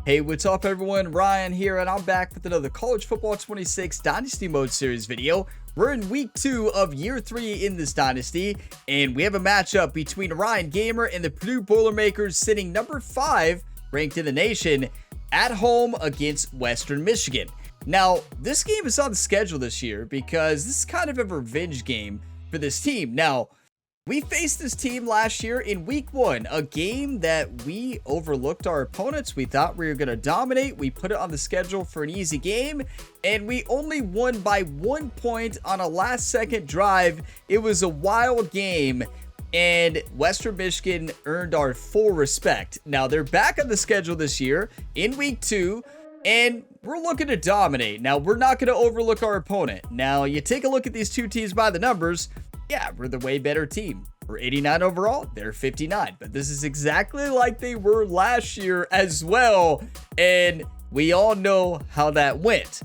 Hey, what's up everyone? Ryan here, and I'm back with another College Football 26 Dynasty Mode Series video. We're in week 2 of year 3 in this Dynasty, and we have a matchup between Ryan Gamer and the Purdue Boilermakers, sitting number 5 ranked in the nation, at home against Western Michigan. Now, this game is on the schedule this year because this is kind of a revenge game for this team. Now, we faced this team last year in week 1, a game that we overlooked our opponents. We thought we were going to dominate. We put it on the schedule for an easy game, and we only won by 1 point on a last-second drive. It was a wild game, and Western Michigan earned our full respect. Now, they're back on the schedule this year in week 2, and we're looking to dominate. Now, we're not going to overlook our opponent. Now, you take a look at these two teams by the numbers. Yeah, we're the way better team. We're 89 overall, they're 59. But this is exactly like they were last year as well. And we all know how that went.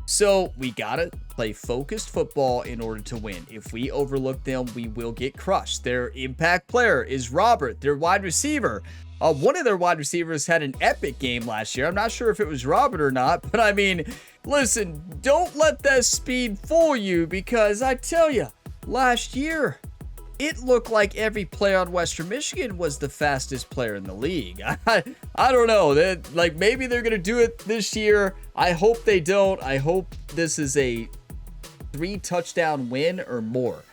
So we gotta play focused football in order to win. If we overlook them, we will get crushed. Their impact player is Robert, their wide receiver. One of their wide receivers had an epic game last year. I'm not sure if it was Robert or not, but I mean, listen, don't let that speed fool you, because I tell you, last year, it looked like every player on Western Michigan was the fastest player in the league. I don't know. Like, maybe they're going to do it this year. I hope they don't. I hope this is a 3-touchdown win or more.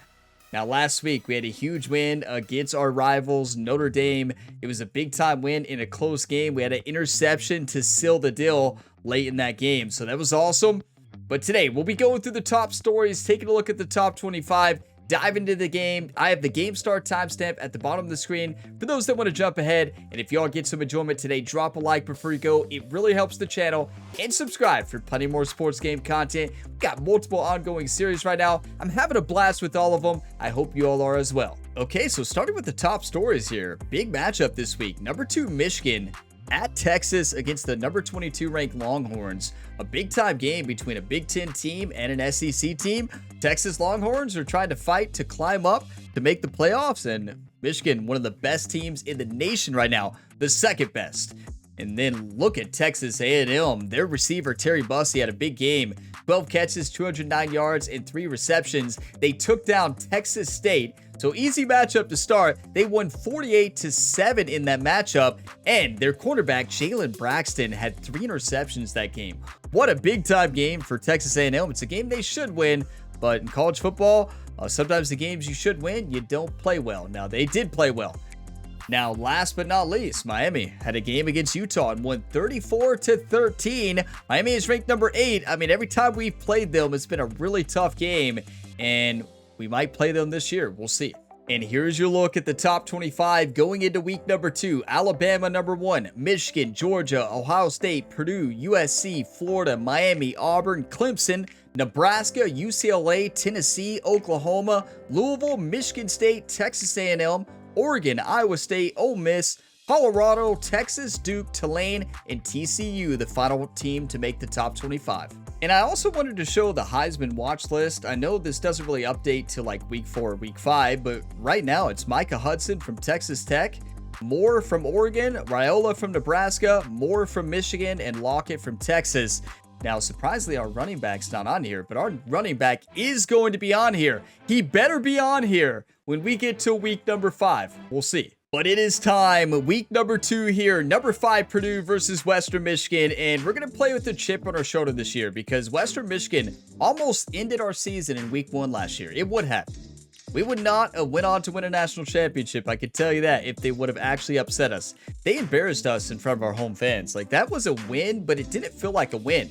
Now, last week, we had a huge win against our rivals, Notre Dame. It was a big-time win in a close game. We had an interception to seal the deal late in that game, so that was awesome. But today, we'll be going through the top stories, taking a look at the top 25, dive into the game. I have the game start timestamp at the bottom of the screen for those that want to jump ahead. And if y'all get some enjoyment today, drop a like before you go. It really helps the channel. And subscribe for plenty more sports game content. We've got multiple ongoing series right now. I'm having a blast with all of them. I hope you all are as well. Okay, so starting with the top stories here. Big matchup this week. Number 2, Michigan at Texas against the number 22 ranked Longhorns. A big time game between a Big Ten team and an SEC team. Texas Longhorns are trying to fight to climb up to make the playoffs, and Michigan, one of the best teams in the nation right now, the second best. And then look at Texas A&M. Their receiver, Terry Bussey, had a big game. 12 catches, 209 yards, and 3 receptions. They took down Texas State. So easy matchup to start. They won 48-7 in that matchup. And their cornerback, Jalen Braxton, had 3 interceptions that game. What a big-time game for Texas A&M. It's a game they should win. But in college football, sometimes the games you should win, you don't play well. Now, they did play well. Now, last but not least, Miami had a game against Utah and won 34-13. Miami is ranked number 8. I mean, every time we've played them, it's been a really tough game, and we might play them this year. We'll see. And here's your look at the top 25 going into week number 2. Alabama number 1, Michigan, Georgia, Ohio State, Purdue, USC, Florida, Miami, Auburn, Clemson, Nebraska, UCLA, Tennessee, Oklahoma, Louisville, Michigan State, Texas A&M, Oregon, Iowa State, Ole Miss, Colorado, Texas, Duke, Tulane, and TCU, the final team to make the top 25. And I also wanted to show the Heisman watch list. I know this doesn't really update to like week 4 or week 5, but right now it's Micah Hudson from Texas Tech, Moore from Oregon, Raiola from Nebraska, Moore from Michigan, and Lockett from Texas. Now, surprisingly, our running back's not on here, but our running back is going to be on here. He better be on here when we get to week number 5. We'll see. But it is time. Week number 2 here. Number 5, Purdue versus Western Michigan. And we're going to play with the chip on our shoulder this year because Western Michigan almost ended our season in week 1 last year. It would have. We would not have went on to win a national championship. I can tell you that, if they would have actually upset us. They embarrassed us in front of our home fans. Like, that was a win, but it didn't feel like a win.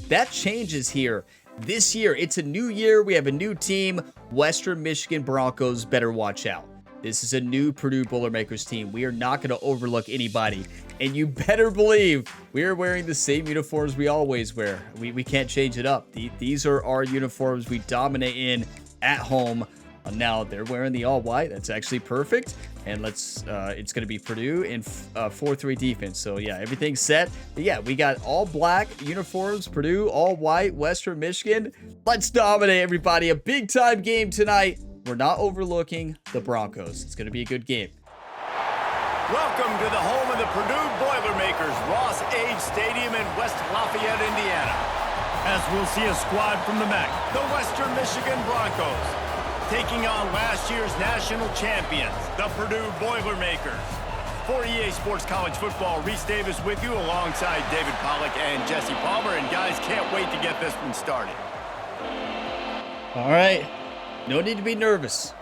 That changes here. This year, it's a new year. We have a new team. Western Michigan Broncos better watch out. This is a new Purdue Boilermakers team. We are not going to overlook anybody. And you better believe we are wearing the same uniforms we always wear. We can't change it up. These are our uniforms we dominate in at home. Now they're wearing the all white. That's actually perfect. And it's going to be Purdue in 4-3 defense. So yeah, everything's set. But yeah, we got all black uniforms, Purdue, all white, Western Michigan. Let's dominate everybody. A big time game tonight. We're not overlooking the Broncos. It's going to be a good game. Welcome to the home of the Purdue Boilermakers, Ross Age Stadium in West Lafayette, Indiana. As we'll see a squad from the MAC, the Western Michigan Broncos, taking on last year's national champions, the Purdue Boilermakers. For EA Sports College Football, Reese Davis with you alongside David Pollack and Jesse Palmer. And guys, can't wait to get this one started. All right. No need to be nervous.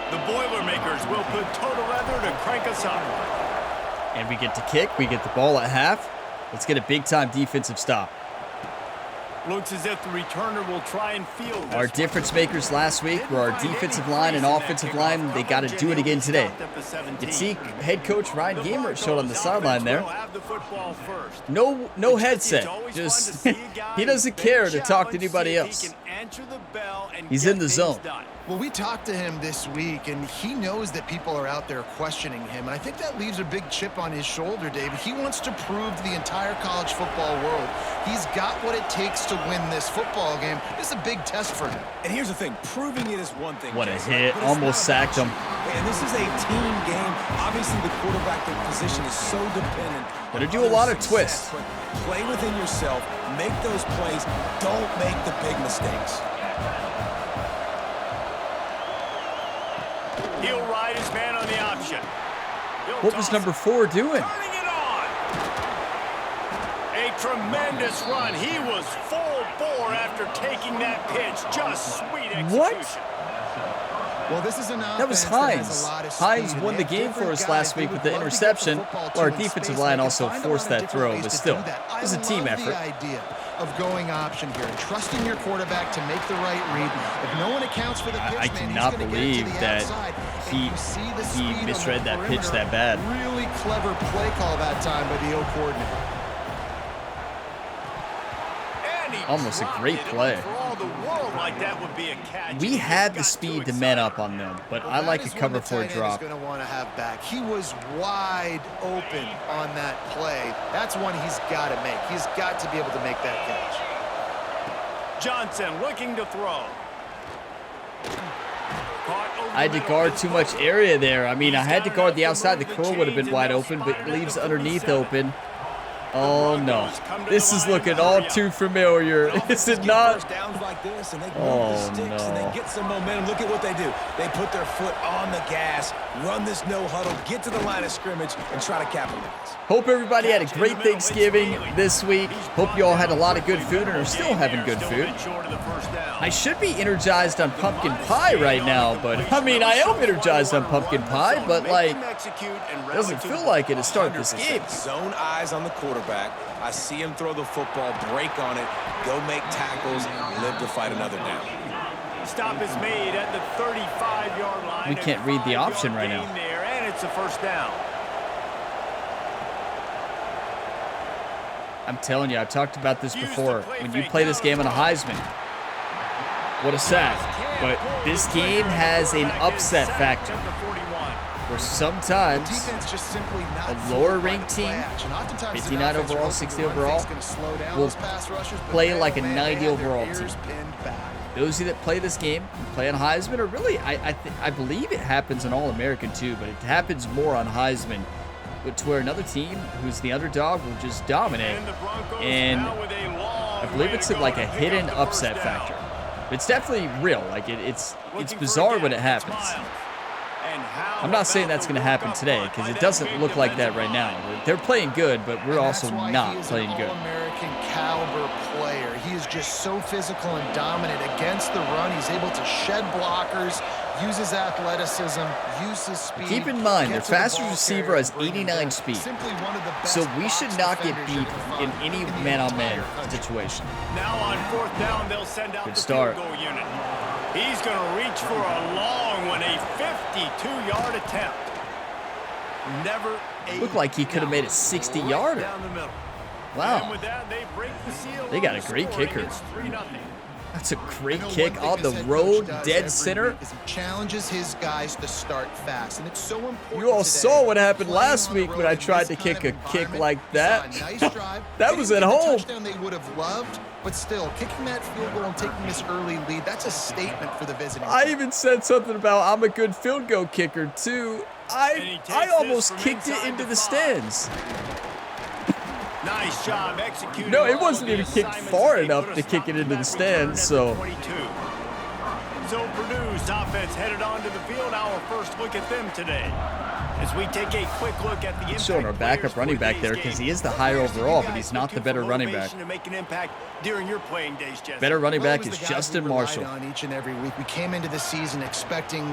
The Boilermakers will put total leather to crank us up. And we get to kick. We get the ball at half. Let's get a big-time defensive stop. Looks as if the returner will try and field this. Our difference makers last week were our defensive line and offensive line. They got to do it again today. You can see head coach Ryan Gamer showed on the sideline there. No headset. Just he doesn't care to talk to anybody else. He's in the zone. Well, we talked to him this week, and he knows that people are out there questioning him. And I think that leaves a big chip on his shoulder, David. He wants to prove to the entire college football world he's got what it takes to win this football game. This is a big test for him. And here's the thing, proving it is one thing. What a hit. Almost sacked him. And this is a team game. Obviously, the quarterback position is so dependent. Gonna do a lot of twists. Play within yourself. Make those plays. Don't make the big mistakes. He'll ride his man on the option. What was number 4 doing? Turning it on. A tremendous run. He was full bore after taking that pitch. Just sweet execution. What? Well, this is That was Hines. Hines won the game for us last week with the interception. Well, our defensive line also forced that throw, but still, it was a team effort. The idea of going option here and trusting your quarterback to make the right read. If no one accounts for the pitch, I cannot believe that he misread that pitch that bad. Really clever play call that time by the O coordinator. Almost a great play. We had the speed to man up on them, but I like a cover 4 drop. Going to want to have back. He was wide open on that play. That's one he's got to make. He's got to be able to make that catch. Johnson looking to throw. I had to guard too much area there. I mean, I had to guard the outside. The curl would have been wide open, but it leaves underneath open. Oh, no. This is looking all too familiar. Is it not? Oh, no. Get some momentum. Look at what they do. They put their foot on the gas, run this no huddle, get to the line of scrimmage, and try to capitalize. Hope everybody had a great Thanksgiving this week. Hope you all had a lot of good food and are still having good food. I should be energized on pumpkin pie right now, but I mean, I am energized on pumpkin pie, but like, doesn't feel like it to start this game. Zone eyes on the quarterback. I see him throw the football, break on it, go make tackles, and live to fight another down. Stop is made at the 35-yard line. We can't read the option right now. And it's a first down. I'm telling you, I've talked about this before. When you play this game on a Heisman, what a sack. But this game has an upset factor, where sometimes a lower-ranked team, 59 overall, 60 overall, will play like a 90 overall team. Those of you that play this game and play on Heisman are really, I believe it happens on All-American too, but it happens more on Heisman, but to where another team who's the underdog will just dominate. And I believe it's like a hidden upset factor. It's definitely real. Like it's bizarre when it happens. I'm not saying that's going to happen today because it doesn't look like that right now. They're playing good, but we're also not playing good. All-American caliber player. He is just so physical and dominant against the run. He's able to shed blockers, use his athleticism, use his speed. Keep in mind, their fastest receiver has 89 speed, so we should not get beat in any man-on-man situation. Now on 4th down, they'll send out Good the start. field goal unit. He's going to reach for a long one, a 52-yard attempt. Never Looked like he could have made a 60-yarder. Wow. They got a great kicker. That's a great kick on the road, dead center. Challenges his guys to start fast, and it's so important. You all saw what happened last week when I tried to kick a kick like that. That was at home. They would have loved, but still, kicking that field goal and taking this early lead, that's a statement for the visiting. I even said something about I'm a good field goal kicker too. I almost kicked it into the stands. Nice job executing. No, it wasn't even kicked far enough to kick it into the stands, so. So Purdue's offense headed onto the field. Our first look at them today. As we take a quick look at the showing our backup running back there because he is the higher overall, but he's not the better running back. During your playing days, Jesse. Better running back is Justin Marshall. On each and every week, we came into the season expecting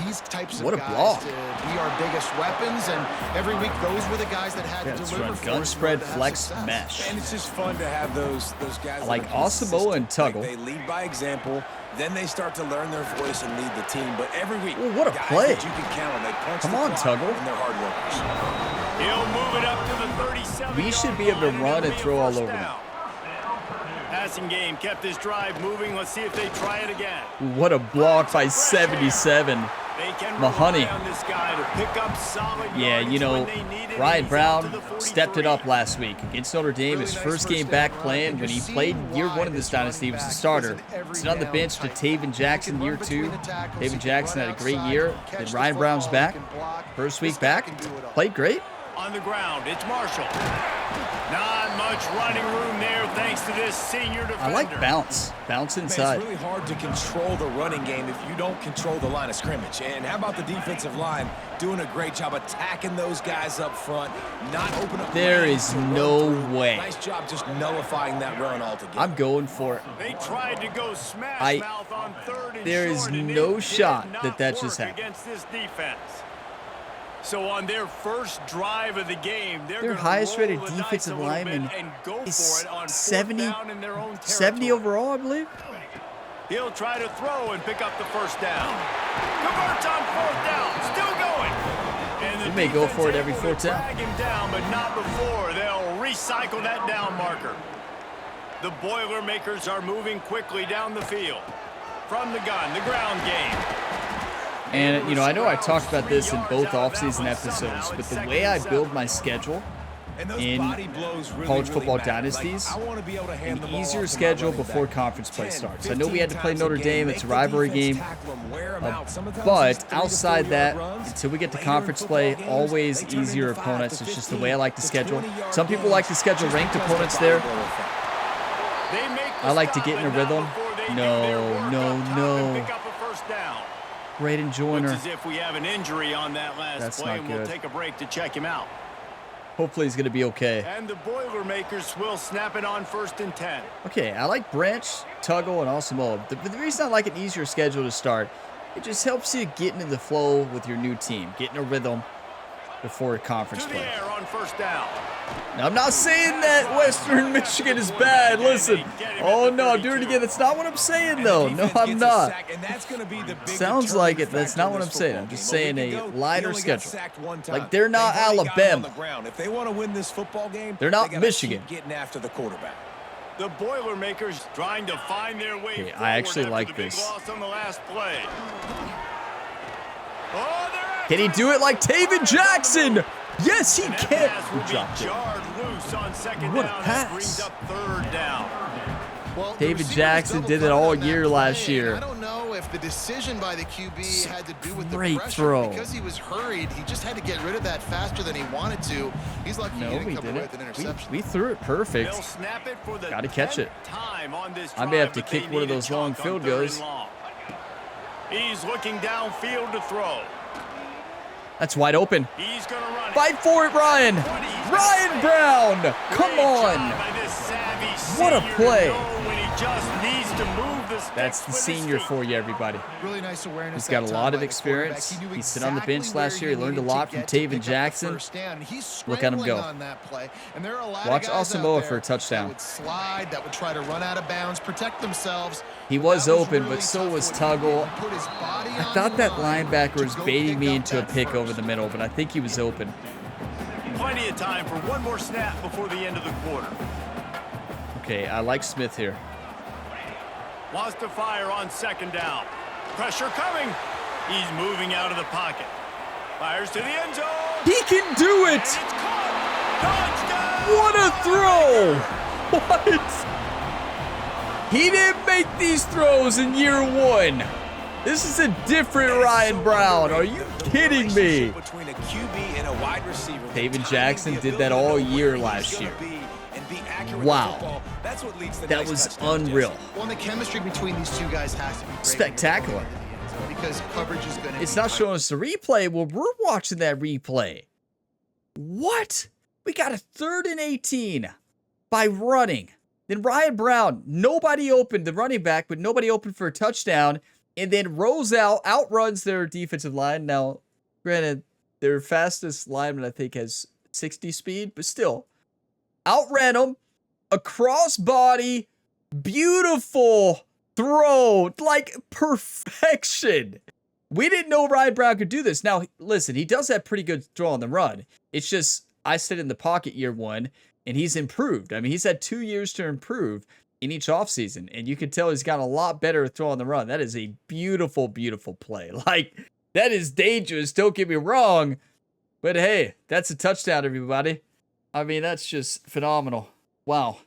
these types of what a guys block. to be our biggest weapons, and every week those were the guys that had to deliver. Let's run gun spread, flex, mesh. And it's just fun to have those guys. I like Asamoah and Tuggle. They lead by example. Then they start to learn their voice and lead the team. But every week, ooh, what a guys play! That you can count on. They punch Come the on, clock, Tuggle. and they're hard workers. He'll move it up to the 37. We should be able to run and throw all over them. Passing game kept this drive moving. Let's see if they try it again. What a block by 77. Mahoney. Yeah, you know, Ryan Brown stepped it up last week against Notre Dame. His first game back playing. When he played year one of this dynasty, he was the starter. Sit on the bench to Taven Jackson year two. Taven Jackson had a great year. Then Ryan Brown's back. First week back. Played great. On the ground, it's Marshall. Not much running room there thanks to this senior defender. I like bounce. Bounce inside. It's really hard to control the running game if you don't control the line of scrimmage. And how about the defensive line doing a great job attacking those guys up front, not open up. There is no way. Nice job just nullifying that run altogether. I'm going for it. They tried to go smash mouth on third and there is short, and no it shot did that that not just work happened. against this defense. So on their first drive of the game, their highest rated defensive lineman is 70 overall, I believe. He'll try to throw and pick up the first down. Converts on fourth down, still going. And he may go for it every fourth down. Drag him down, but not before they'll recycle that down marker. The Boilermakers are moving quickly down the field. From the gun, the ground game. And, you know, I know I talked about this in both offseason episodes, but the way I build my schedule in college football dynasties, an easier schedule before conference play starts. I know we had to play Notre Dame. It's a rivalry game. But outside that, until we get to conference play, always easier opponents. It's just the way I like to schedule. Some people like to schedule ranked opponents there. I like to get in a rhythm. No. Braden Joyner. Looks as if we have an injury on that last play, and we'll take a break to check him out. Hopefully he's going to be okay. And the Boilermakers will snap it on 1st and 10. Okay, I like Branch, Tuggle, and Asamoah. The reason I like an easier schedule to start, it just helps you get into the flow with your new team, get in a rhythm before a conference play. To the air on 1st down. Now, I'm not saying that Western Michigan is bad. Listen. Oh, no, do it again. That's not what I'm saying, though. No, I'm not. Sounds like it. That's not what I'm saying. I'm just saying a lighter schedule. Like, they're not Alabama. If they want to win this football game, they're not Michigan. Getting after the quarterback. The Boilermakers trying to find their way forward. I actually after like the big this. loss on the last play. Can he do it like Taven Jackson? Yes, he can. He dropped it. What a pass. Well, David Jackson did it all year last year. I don't know if the decision by the QB had to do with the Great pressure. throw. Because he was hurried, he just had to get rid of that faster than he wanted to. He's lucky he didn't come away with an interception. We threw it perfect. Got to catch it. I may have to kick one of those long field goals. He's looking downfield to throw. That's wide open. He's gonna run. Fight for it, Ryan. Ryan Brown. Come on. What a play. That's the senior for you, everybody. Really nice awareness. He's got a lot of experience. He sat on the bench last year. He learned a lot from Taven Jackson. Look at him go. Watch Asamoah for a touchdown. That would slide, that would try to run out of bounds, protect themselves. He was open, but so was Tuggle. I thought that linebacker was baiting me into a pick over the middle, but I think he was open. Plenty of time for one more snap before the end of the quarter. Okay, I like Smith here. Wants to fire on 2nd down. Pressure coming. He's moving out of the pocket. Fires to the end zone. He can do it. What a throw. What? He didn't make these throws in year one. This is a different Ryan Brown. Are you kidding me? Between a QB and a wide receiver. David Jackson did that all year last year. Wow. That was unreal. Well, the chemistry between these two guys has to be great. Spectacular. Because coverage is going to It's not showing us the replay. Well, we're watching that replay. What? We got a 3rd and 18 by running. Then Ryan Brown, nobody open, the running back, but nobody open for a touchdown. And then rolls out, outruns their defensive line. Now, granted, their fastest lineman, I think, has 60 speed, but still. Outran them. A crossbody. Beautiful throw. Like perfection. We didn't know Ryan Brown could do this. Now, listen, he does have pretty good throw on the run. It's just, I sit in the pocket year 1, and he's improved. I mean, he's had 2 years to improve in each offseason, and you can tell he's got a lot better throw on the run. That is a beautiful, beautiful play. Like, that is dangerous, don't get me wrong, but hey, that's a touchdown, everybody. I mean, that's just phenomenal. Wow.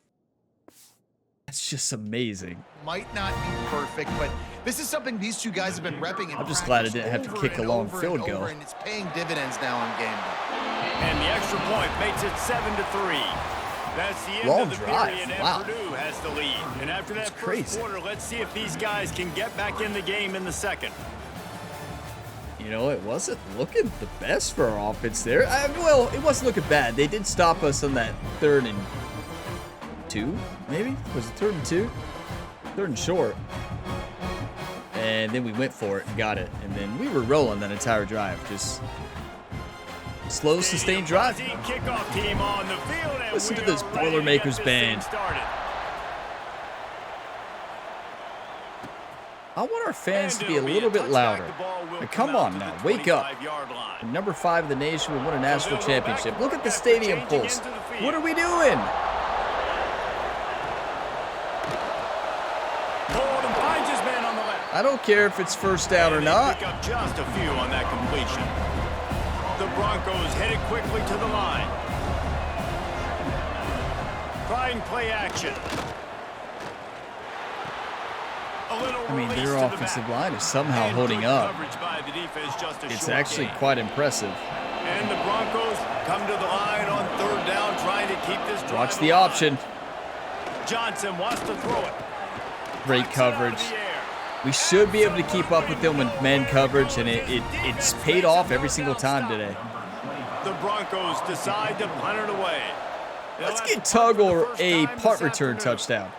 That's just amazing. Might not be perfect, but this is something these two guys have been repping. I'm just glad I didn't have to kick a long field goal. And it's paying dividends now on game day. And the extra point makes it 7-3. That's the end Long of the drive. period, and Wow. Purdue has the lead. And after that first quarter, let's see if these guys can get back in the game in the second. You know, it wasn't looking the best for our offense there. Well, it wasn't looking bad. They did stop us on that 3rd and 2, maybe? Was it 3rd and 2? 3rd and short. And then we went for it and got it. And then we were rolling that entire drive. Just slow, sustained drive. Kickoff team on the field, and Listen to we this are ready to Boilermakers get this band. thing started. I want our fans to be a little bit louder. But come on now, wake up. We're number 5 in the nation. We won a national championship. Look at the stadium pulse. What are we doing? I don't care if it's first down or not. Pick up just a few on that completion. The Broncos headed quickly to the line. Trying play action. I mean, their offensive line is somehow holding up. It's actually quite impressive. And the Broncos come to the line on 3rd down, trying to keep this drive Watch the alive. option. Johnson wants to throw it. Great coverage. We should be able to keep up with them in man coverage, and it's paid off every single time today. The Broncos decide to punt it away. Let's get Tuggle a punt return touchdown.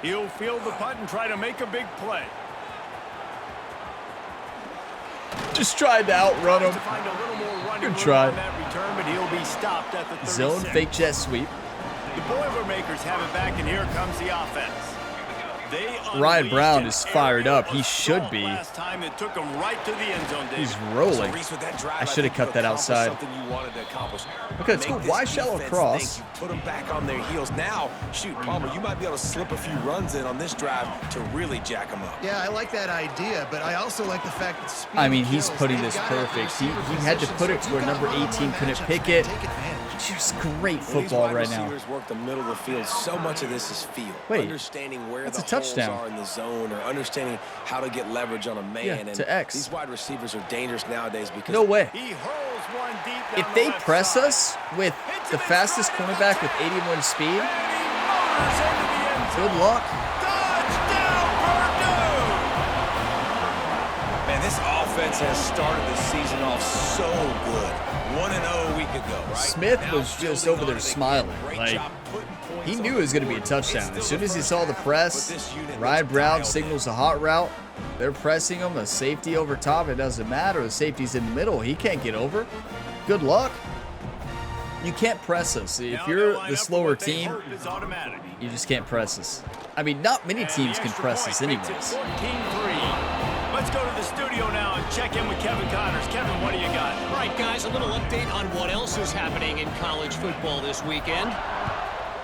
He'll field the punt and try to make a big play. Just tried to outrun him. Good try. Return, but he'll be stopped at the 36. Zone fake jet sweep. The Boilermakers have it back, and here comes the offense. Ryan Brown is fired up. He should be. Last time it took him right to the end zone, David. He's rolling. I should have cut that outside. Okay, let's go wide shallow cross. Put them back on their heels. Now, shoot, Palmer, you might be able to slip a few runs in on this drive to really jack them up. Yeah, I like that idea, but I also like the fact that speed I mean, he's kills. putting They've this got perfect. He field had to position, put it so to where you've got number one-on-one 18 couldn't matchups pick to it. take advantage. Just great These football wide right now. receivers work the middle of the field. So much of this is feel. Wait, understanding where that's the a touchdown. holes are in the zone, or understanding how to get leverage on a man. Yeah, and to X. These wide receivers are dangerous nowadays because No way. He hurls one deep down If the they left press side. us with the fastest cornerback with 81 speed, And he motors into the end zone. good luck. Touchdown, Purdue! Man, this offense has started the season off so good. 1-0 a week ago, right? Smith Now was just building over on there it, they smiling. did a great Like, job putting points he on knew the it was going to be a board. touchdown. It's As still soon as he the saw the first down, press, but this unit Ryan looks Brown dialed signals in. a hot route. They're pressing him. A safety over top. It doesn't matter. The safety's in the middle. He can't get over. Good luck. You can't press us. If Now you're they'll line the up for slower what they team, hope is automatic. you just can't press us. I mean, not many And teams the can extra press point us makes it anyways. 14-3. Let's go to the studio now and check in with Kevin Connors. Kevin, what do you got? All right, guys, a little update on what else is happening in college football this weekend.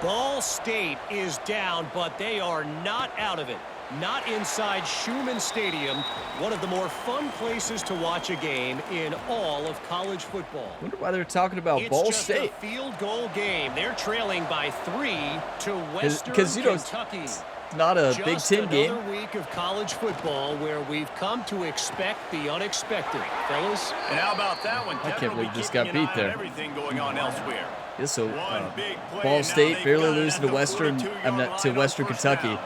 Ball State is down, but they are not out of it. Not inside Schumann Stadium, one of the more fun places to watch a game in all of college football. I wonder why they're talking about It's Ball just State. a field goal game. They're trailing by 3 to Western you know, Kentucky. not a Big Ten game. Another week of college football where we've come to expect the unexpected, fellas. And how about that one? I can't believe just got beat there. Everything going on elsewhere. Yeah, so Ball State barely losing to Western Kentucky.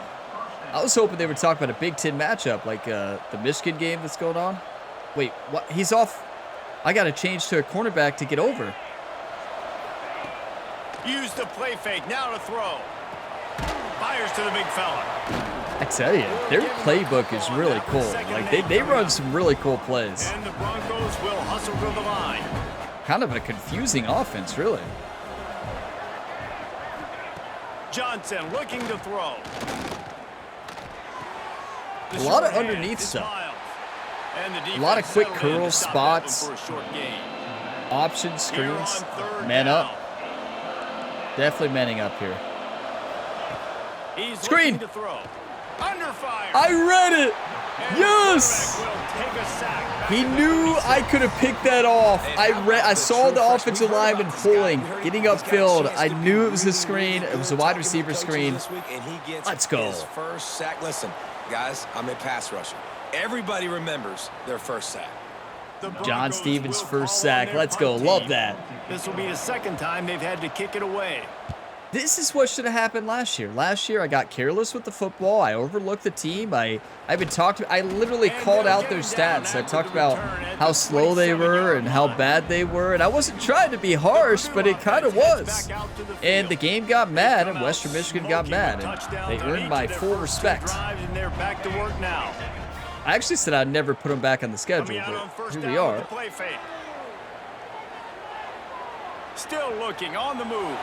I was hoping they would talk about a Big Ten matchup like the Michigan game that's going on. Wait, what? He's off. I got to change to a cornerback to get over. Use the play fake. Now to throw. Fires to the big fella. I tell you, their playbook is really cool. Like they run some really cool plays. And the Broncos will hustle to the line. Kind of a confusing offense, really. Johnson looking to throw. A lot of underneath stuff. A lot of quick curls, spots, option screens. Man up. Definitely manning up here. Screen. I read it. Yes. He knew I could have picked that off. I saw the offensive lineman pulling, getting upfield. I knew it was a screen. It was a wide receiver screen. Let's go. First sack. Listen, guys, I'm a pass rusher. Everybody remembers their first sack. John Stevens' first sack. Let's go. Love that. This will be the second time they've had to kick it away. This is what should have happened last year. Last year, I got careless with the football. I overlooked the team. I literally called out their stats. I talked about how slow they were and how bad they were. And I wasn't trying to be harsh, but it kind of was. And the game got mad, and Western Michigan got mad. And they earned my full respect. I actually said I'd never put them back on the schedule, but here we are. Still looking on the move.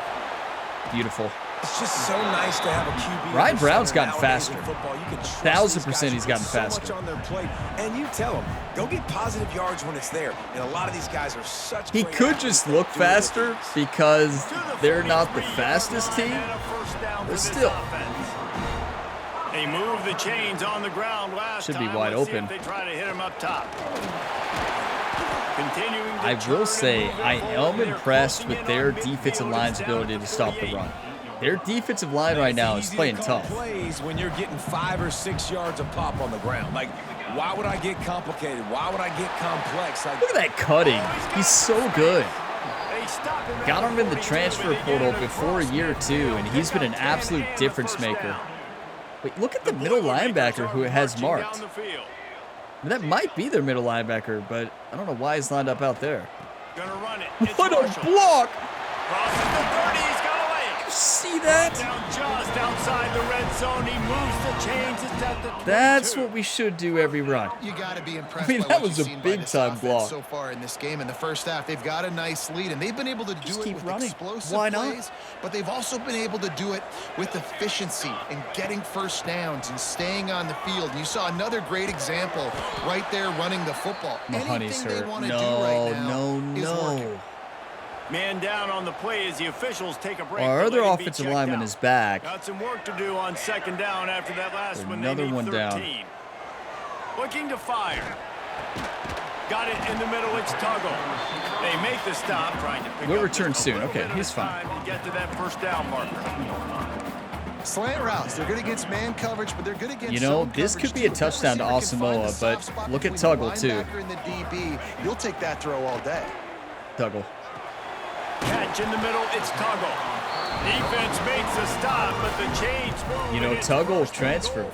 Beautiful. It's just so nice to have a QB. Ryan Brown's gotten faster. 1,000% he's gotten faster. So much on their plate, and you tell them, go get positive yards when it's there. And a lot of these guys are such. He could just look faster because they're not the fastest team, but still. They move the chains on the ground last Should be time. wide Let's open. see if they try to hit him up top. I will say I am impressed with their defensive line's ability to stop the run. Their defensive line right now is playing tough. Plays when you're getting 5 or 6 yards of pop on the ground. Like, why would I get complicated? Why would I get complex? Like, look at that cutting. He's so good. Got him in the transfer portal before year 2, and he's been an absolute difference maker. Wait, look at the middle linebacker who it has marked. That might be their middle linebacker, but I don't know why he's lined up out there. What a block! You see that? Just outside the red zone, he moves the chains. That's what we should do every run. You got to be impressed. I mean, that was a big-time block. So far in this game, in the first half, they've got a nice lead, and they've been able to do it with explosive plays. But they've also been able to do it with efficiency and getting first downs and staying on the field. You saw another great example right there, running the football. Mahoney's hurt. No. Man down on the play as the officials take a break. Our other offensive lineman is back. Got some work to do on second down after that last one. Another one down. Looking to fire. Got it in the middle. It's Tuggle. They make the stop, trying to pick we'll up return soon. Okay, he's fine. To get to that first down marker. Slant routes. They're good against man coverage, but they're good against. You know, this could be a touchdown to Asamoah, but look at Tuggle too. In the DB, you'll take that throw all day. Tuggle. Catch in the middle, it's Tuggle. Defense makes a stop, but the chains move. You know, Tuggle transferred,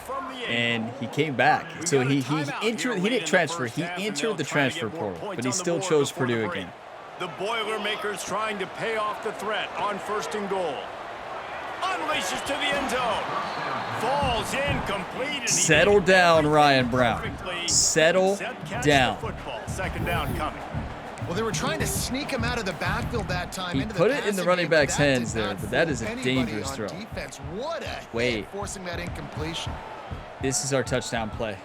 and he came back. So he entered. He didn't transfer. He entered the transfer portal, but he still chose Purdue again. The Boilermakers trying to pay off the threat on 1st and goal. Unleashes to the end zone. Falls incomplete. Settle down, Ryan Brown. Settle down. Second down coming. Well, they were trying to sneak him out of the backfield that time. He put it in the running back's hands there, but that is a dangerous throw. Wait. Forcing that incompletion. This is our touchdown play.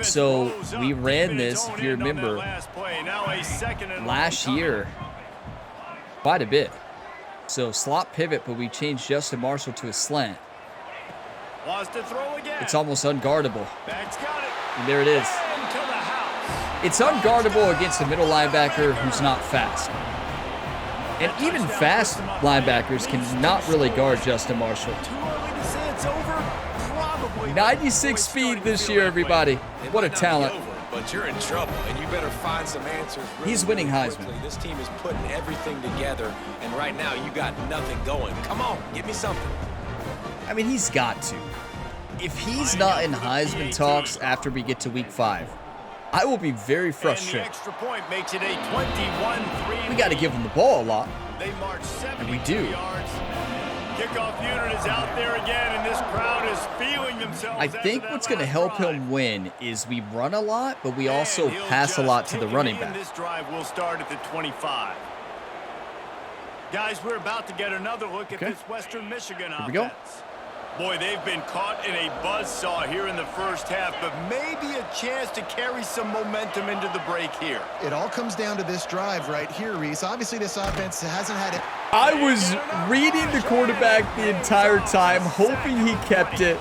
So we ran this, if you remember, last year quite a bit. So slot pivot, but we changed Justin Marshall to a slant. It's almost unguardable. And there it is. It's unguardable against a middle linebacker who's not fast. And even fast linebackers can not really guard Justin Marshall. it's over? Probably. 96 speed this year, everybody. What a talent. But you're in trouble, and you better find some answers. He's winning Heisman. This team is putting everything together, and right now you got nothing going. Come on, give me something. I mean, he's got to. If he's not in Heisman talks after we get to week 5, I will be very frustrated. And the extra point makes it a 21-3. We got to give him the ball a lot. They march 72 And we do. yards. Kickoff unit is out there again, and this crowd is feeling themselves. I think what's going to help him win is we run a lot, but we also And he'll pass a just lot to the take it running in. back. This drive will start at the 25. Guys, we're about to get another look at this Western Michigan offense. we go. Boy, they've been caught in a buzzsaw here in the first half, but maybe a chance to carry some momentum into the break here. It all comes down to this drive right here, Reese. Obviously, this offense hasn't had it. I was reading the quarterback the entire time, hoping he kept it.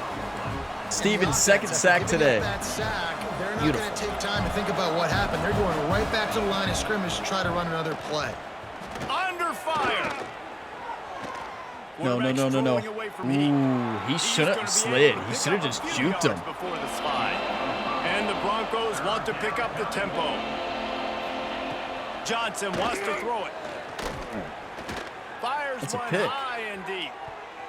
Stevens' second sack today. That sack, they're not Beautiful. going to take time to think about what happened. They're going right back to the line of scrimmage to try to run another play. Under fire. No. Ooh, he shouldn't have slid. He should have just juked him. Before the slide. And the Broncos want to pick up the tempo. Johnson wants to throw it. Fires It's a one pick. high and deep.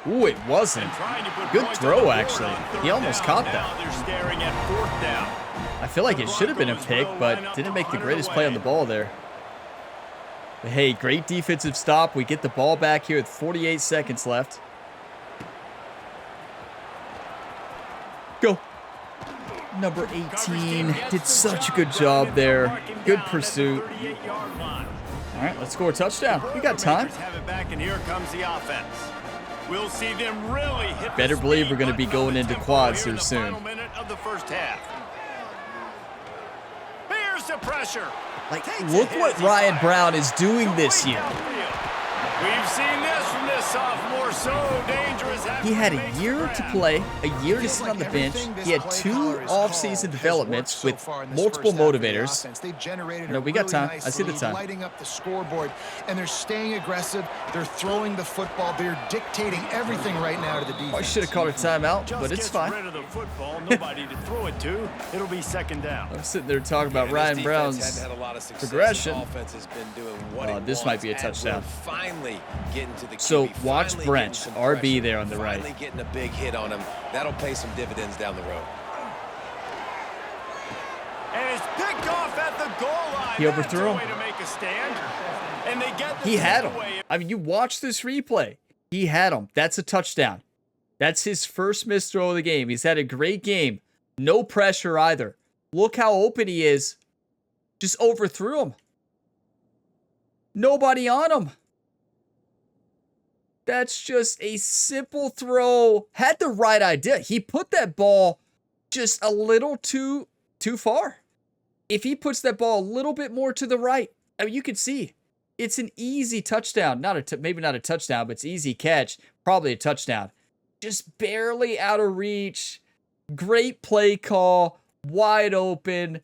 Ooh, it wasn't. Trying to put Good points throw, on the board actually. on third He almost down. caught Now that. they're staring at 4th down. I feel like it should have been a pick, but didn't make the greatest play on the ball there. But hey, great defensive stop. We get the ball back here with 48 seconds left. Go. Number 18 did such a good job there. Good pursuit. All right, let's score a touchdown. We got time. Have it back, and here comes the offense. We'll see them really hit. Better believe we're going to be going into quads here soon. Final minute of the first half. Here's the pressure. Like, look what Ryan Brown is doing this year. We've seen this from this sophomore, so dangerous. He had a year to play, a year to sit on the bench. He had 2 off-season developments with multiple motivators. No, we got time. I see the time. Lighting up the scoreboard, and they're staying aggressive. They're throwing the football. They're dictating everything right now to the defense. I should have called a timeout, but it's fine. Rid of the football, nobody to throw it to. It'll be 2nd down. I'm sitting there talking about Ryan Brown's progression. This might be a touchdown. So watch Brent, RB there on the right. Finally getting a big hit on him. That'll pay some dividends down the road. And it's picked off at the goal line. He overthrew him. That's a way to make a stand. And they get the He had him. takeaway. I mean, you watch this replay. He had him. That's a touchdown. That's his first missed throw of the game. He's had a great game. No pressure either. Look how open he is. Just overthrew him. Nobody on him. That's just a simple throw. Had the right idea. He put that ball just a little too far. If he puts that ball a little bit more to the right, I mean, you can see it's an easy touchdown. Maybe not a touchdown, but it's easy catch. Probably a touchdown. Just barely out of reach. Great play call. Wide open.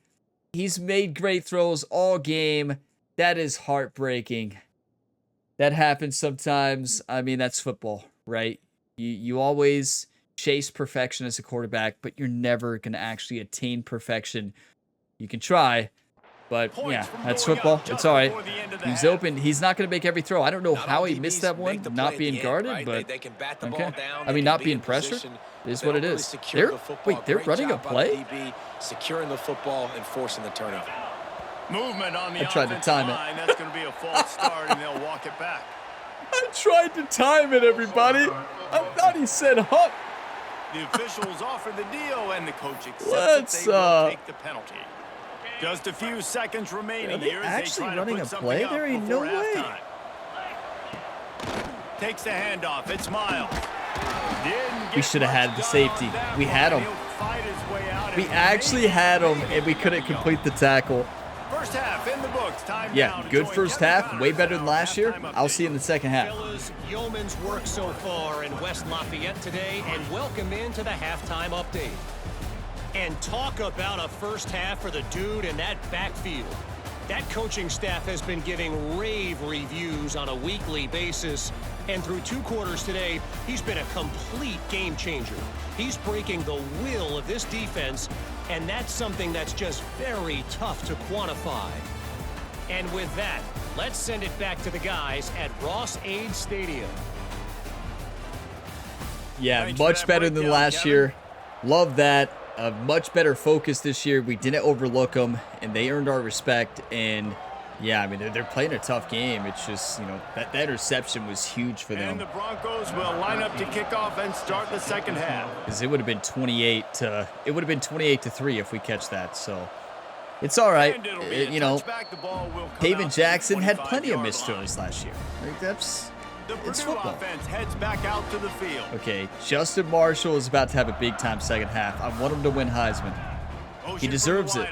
He's made great throws all game. That is heartbreaking. That happens sometimes. I mean, that's football, right? You always chase perfection as a quarterback, but you're never going to actually attain perfection. You can try, but yeah, that's football. It's all right. He's open. He's not going to make every throw. I don't know how he missed that one, not being guarded, but okay. I mean, not being pressured is what it is. They're running a play? Securing the football and forcing the turnover. Movement on the I tried to time it. line. That's going to be a false start, and they'll walk it back. I tried to time it, everybody. I thought he said hop. The officials offer the deal, and the coach accepts Let's, that they will take the penalty. Just a few seconds remaining Are they here. actually try to running put a something play? up There ain't no before way. halftime. Takes the handoff. It's Miles. We should have had the safety. We had him. We actually had him, and we couldn't complete the tackle. First half in the books. Time Yeah, down to good join first Kevin half. Connors Way better than in our last year. halftime I'll see you in the second half. Fellas, yeoman's work so far in West Lafayette today, and welcome into the halftime update. And talk about a first half for the dude in that backfield. That coaching staff has been giving rave reviews on a weekly basis. And through 2 quarters today, he's been a complete game changer. He's breaking the will of this defense, and that's something that's just very tough to quantify. And with that, let's send it back to the guys at Ross-Ade Stadium. Yeah, much better than last year. Love that. A much better focus this year. We didn't overlook them, and they earned our respect. And yeah, I mean, they're playing a tough game. It's just, you know, that interception was huge for them. And the Broncos will line up to kick off and start the second half. Because it would have been 28-3 if we catch that. So it's all right. You know, David Jackson had plenty of missed throws last year. Like, it's football. Offense heads back out to the field. Okay, Justin Marshall is about to have a big-time second half. I want him to win Heisman. He deserves it.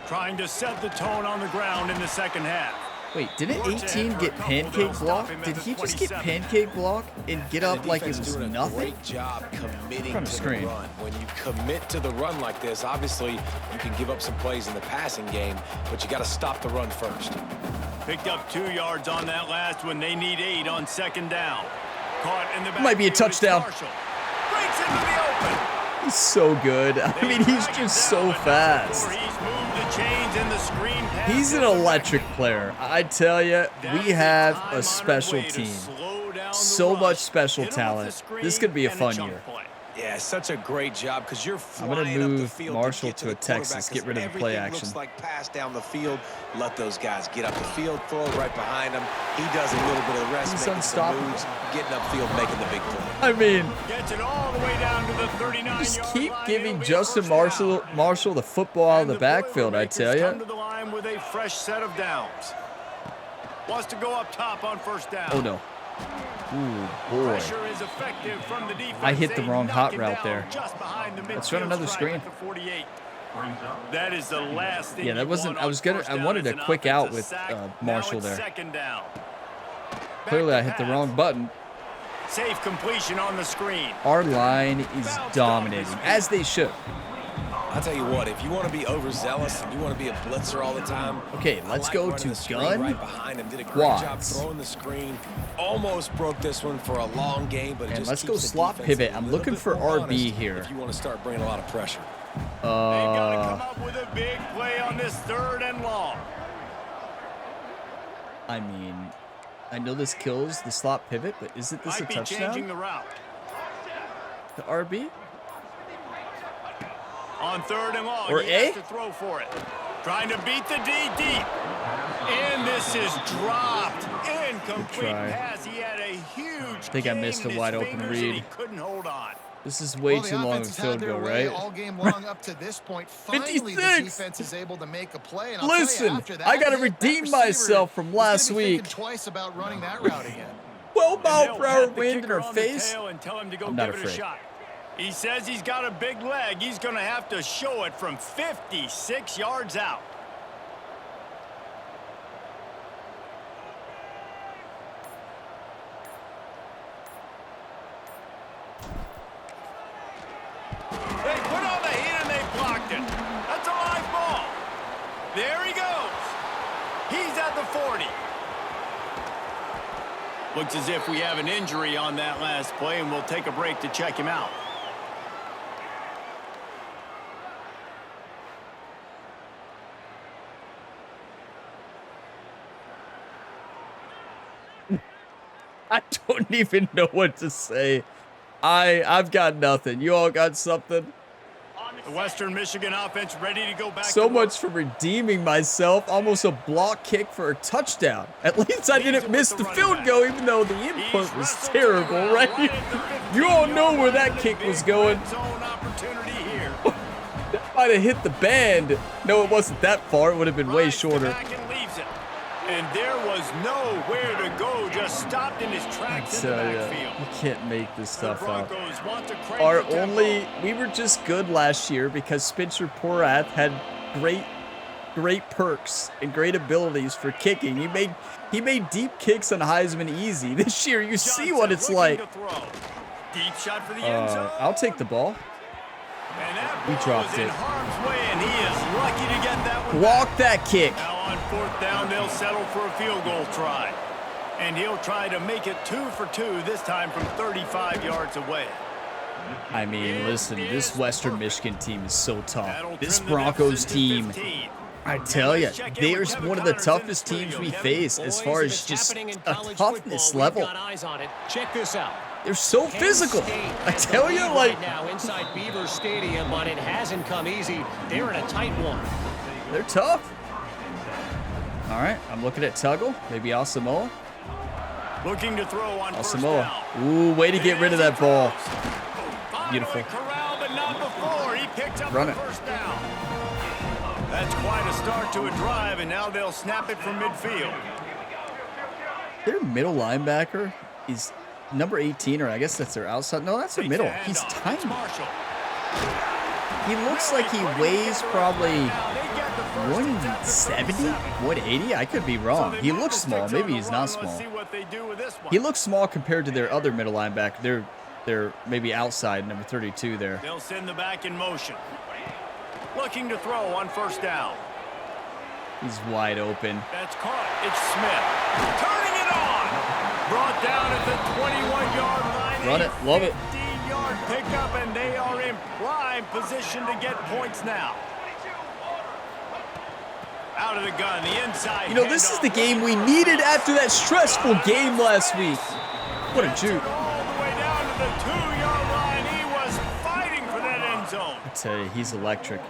Trying to set the tone on the ground in the second half. Wait, didn't 18 get pancake block? Did he just get pancake block and get up like it was nothing? Great job committing to the run. When you commit to the run like this, obviously you can give up some plays in the passing game, but you got to stop the run first. Picked up 2 yards on that last one. They need 8 on second down. Caught in the back. Might be a touchdown. Breaks into the open. He's so good. I mean, he's just so fast. He's an electric player. I tell you, we have a special team. So much special talent. This could be a fun year. Yeah, such a great job because you're flying I'm going to up the move field Marshall to to get a to the Texas. Get rid of the play action. Looks like pass down the field. Let those guys get up the field, throw right behind him. He does a little bit of the rest, He's making some unstoppable. moves, getting upfield, making the big play. I mean, Gets it all the way down to the 39-yard just keep line. giving It'll be a Justin first down. Marshall the football out of the backfield, I tell Come to you. the line with a fresh set of downs. Wants to go up top on first down. Oh, no. Ooh, boy. Pressure is effective from the defense. I hit the They wrong knock hot him route down there. just behind the Let's run midfield another stripe screen. at the 48. That is the last thing. Yeah, that you wasn't. want I on was gonna. first I down wanted is a an quick out offensive with sack. Marshall Now it's there. second down. Clearly, Back I to hit the pass. wrong button. Safe completion on the screen. Our line is dominating, as they should. I'll tell you what, if you want to be overzealous and you want to be a blitzer all the time, Okay, let's go running to the screen gun. right behind him. Did a great job Quads. throwing the screen. Almost broke this one for a long game, but it And just let's go keeps the slot defense pivot. a I'm little looking bit for more RB honest here. if you want to start bringing a lot of pressure. They've got to come up with a big play on this 3rd and long. I mean, I know this kills the slot pivot, but isn't this a Might be changing touchdown? the route. The RB? On 3rd and long, Or he A? has to throw for it. Trying to beat the D deep. And this is dropped. Incomplete try. pass. He had a huge I think I missed gain a in wide his open fingers and read. he couldn't hold on. This is way Well, the too long of a offense has field had their goal, way right? all game long up to this point. Finally, the 56. defense is able to make a play. And I'll tell you, Listen, after that I got to hit, that redeem receiver myself from is gonna last be thinking week. twice about running that route again. 12 mile They'll per hour pat the wind in kicker our on the face. tail and tell him to go I'm not give it a afraid. shot. He says he's got a big leg. He's going to have to show it from 56 yards out. They put on the heat and they blocked it. That's a live ball. There he goes. He's at the 40. Looks as if we have an injury on that last play, and we'll take a break to check him out. I don't even know what to say. I've got nothing. You all got something? The Western Michigan offense ready to go back. So much for redeeming myself. Almost a block kick for a touchdown. At least I didn't miss the field goal, even though the input was terrible, right? You all know where that kick was going. That might have hit the band. No, it wasn't that far. It would have been way shorter. And there was nowhere to go, just stopped in his tracks in the backfield. You can't make this stuff up. Broncos want to crank Our the tempo. only, we were just good last year because Spencer Porath had great perks and great abilities for kicking. He made deep kicks on Heisman easy. This year, you see what it's like. Deep shot for the end zone. I'll take the ball. And that We ball dropped is in it. harm's way, and he is lucky lucky to get that one. Block that kick. Now on 4th down, they'll settle for a field goal try. And he'll try to make it 2 for 2, this time from 35 yards away. I mean, listen, this Western Michigan team is so tough. This Broncos team, I tell you, they're one of the toughest teams we face as far as just a toughness level. Check this out. They're so physical. I tell you, like, now inside Beaver Stadium, but it hasn't come easy. They're in a tight one. They're tough. All right, I'm looking at Tuggle, maybe Asamoah. Looking to throw on Asamoah. Ooh, way to get rid of that ball. Beautiful. Corral, but not before. He picked up Run the it. first down. That's quite a start to a drive, and now they'll snap it from midfield. Their middle linebacker is number 18, or I guess that's their outside. No, that's their middle. He's tiny. He looks like he weighs probably 170, 180. I could be wrong. He looks small. Maybe he's not small. He looks small compared to their other middle linebacker. They're maybe outside, number 32 there. They'll send the back in motion. Looking to throw on 1st down. He's wide open. That's caught. It's Smith. Turning it on. Brought down at the 21-yard line. Run it. Love it. 15-yard pickup, and they are in prime position to get points now. Out of the gun, the inside. You know, this is the game we needed after that stressful game last week. What a juke. All the way down to the 2-yard line. He was fighting for that end zone. I tell you, he's electric.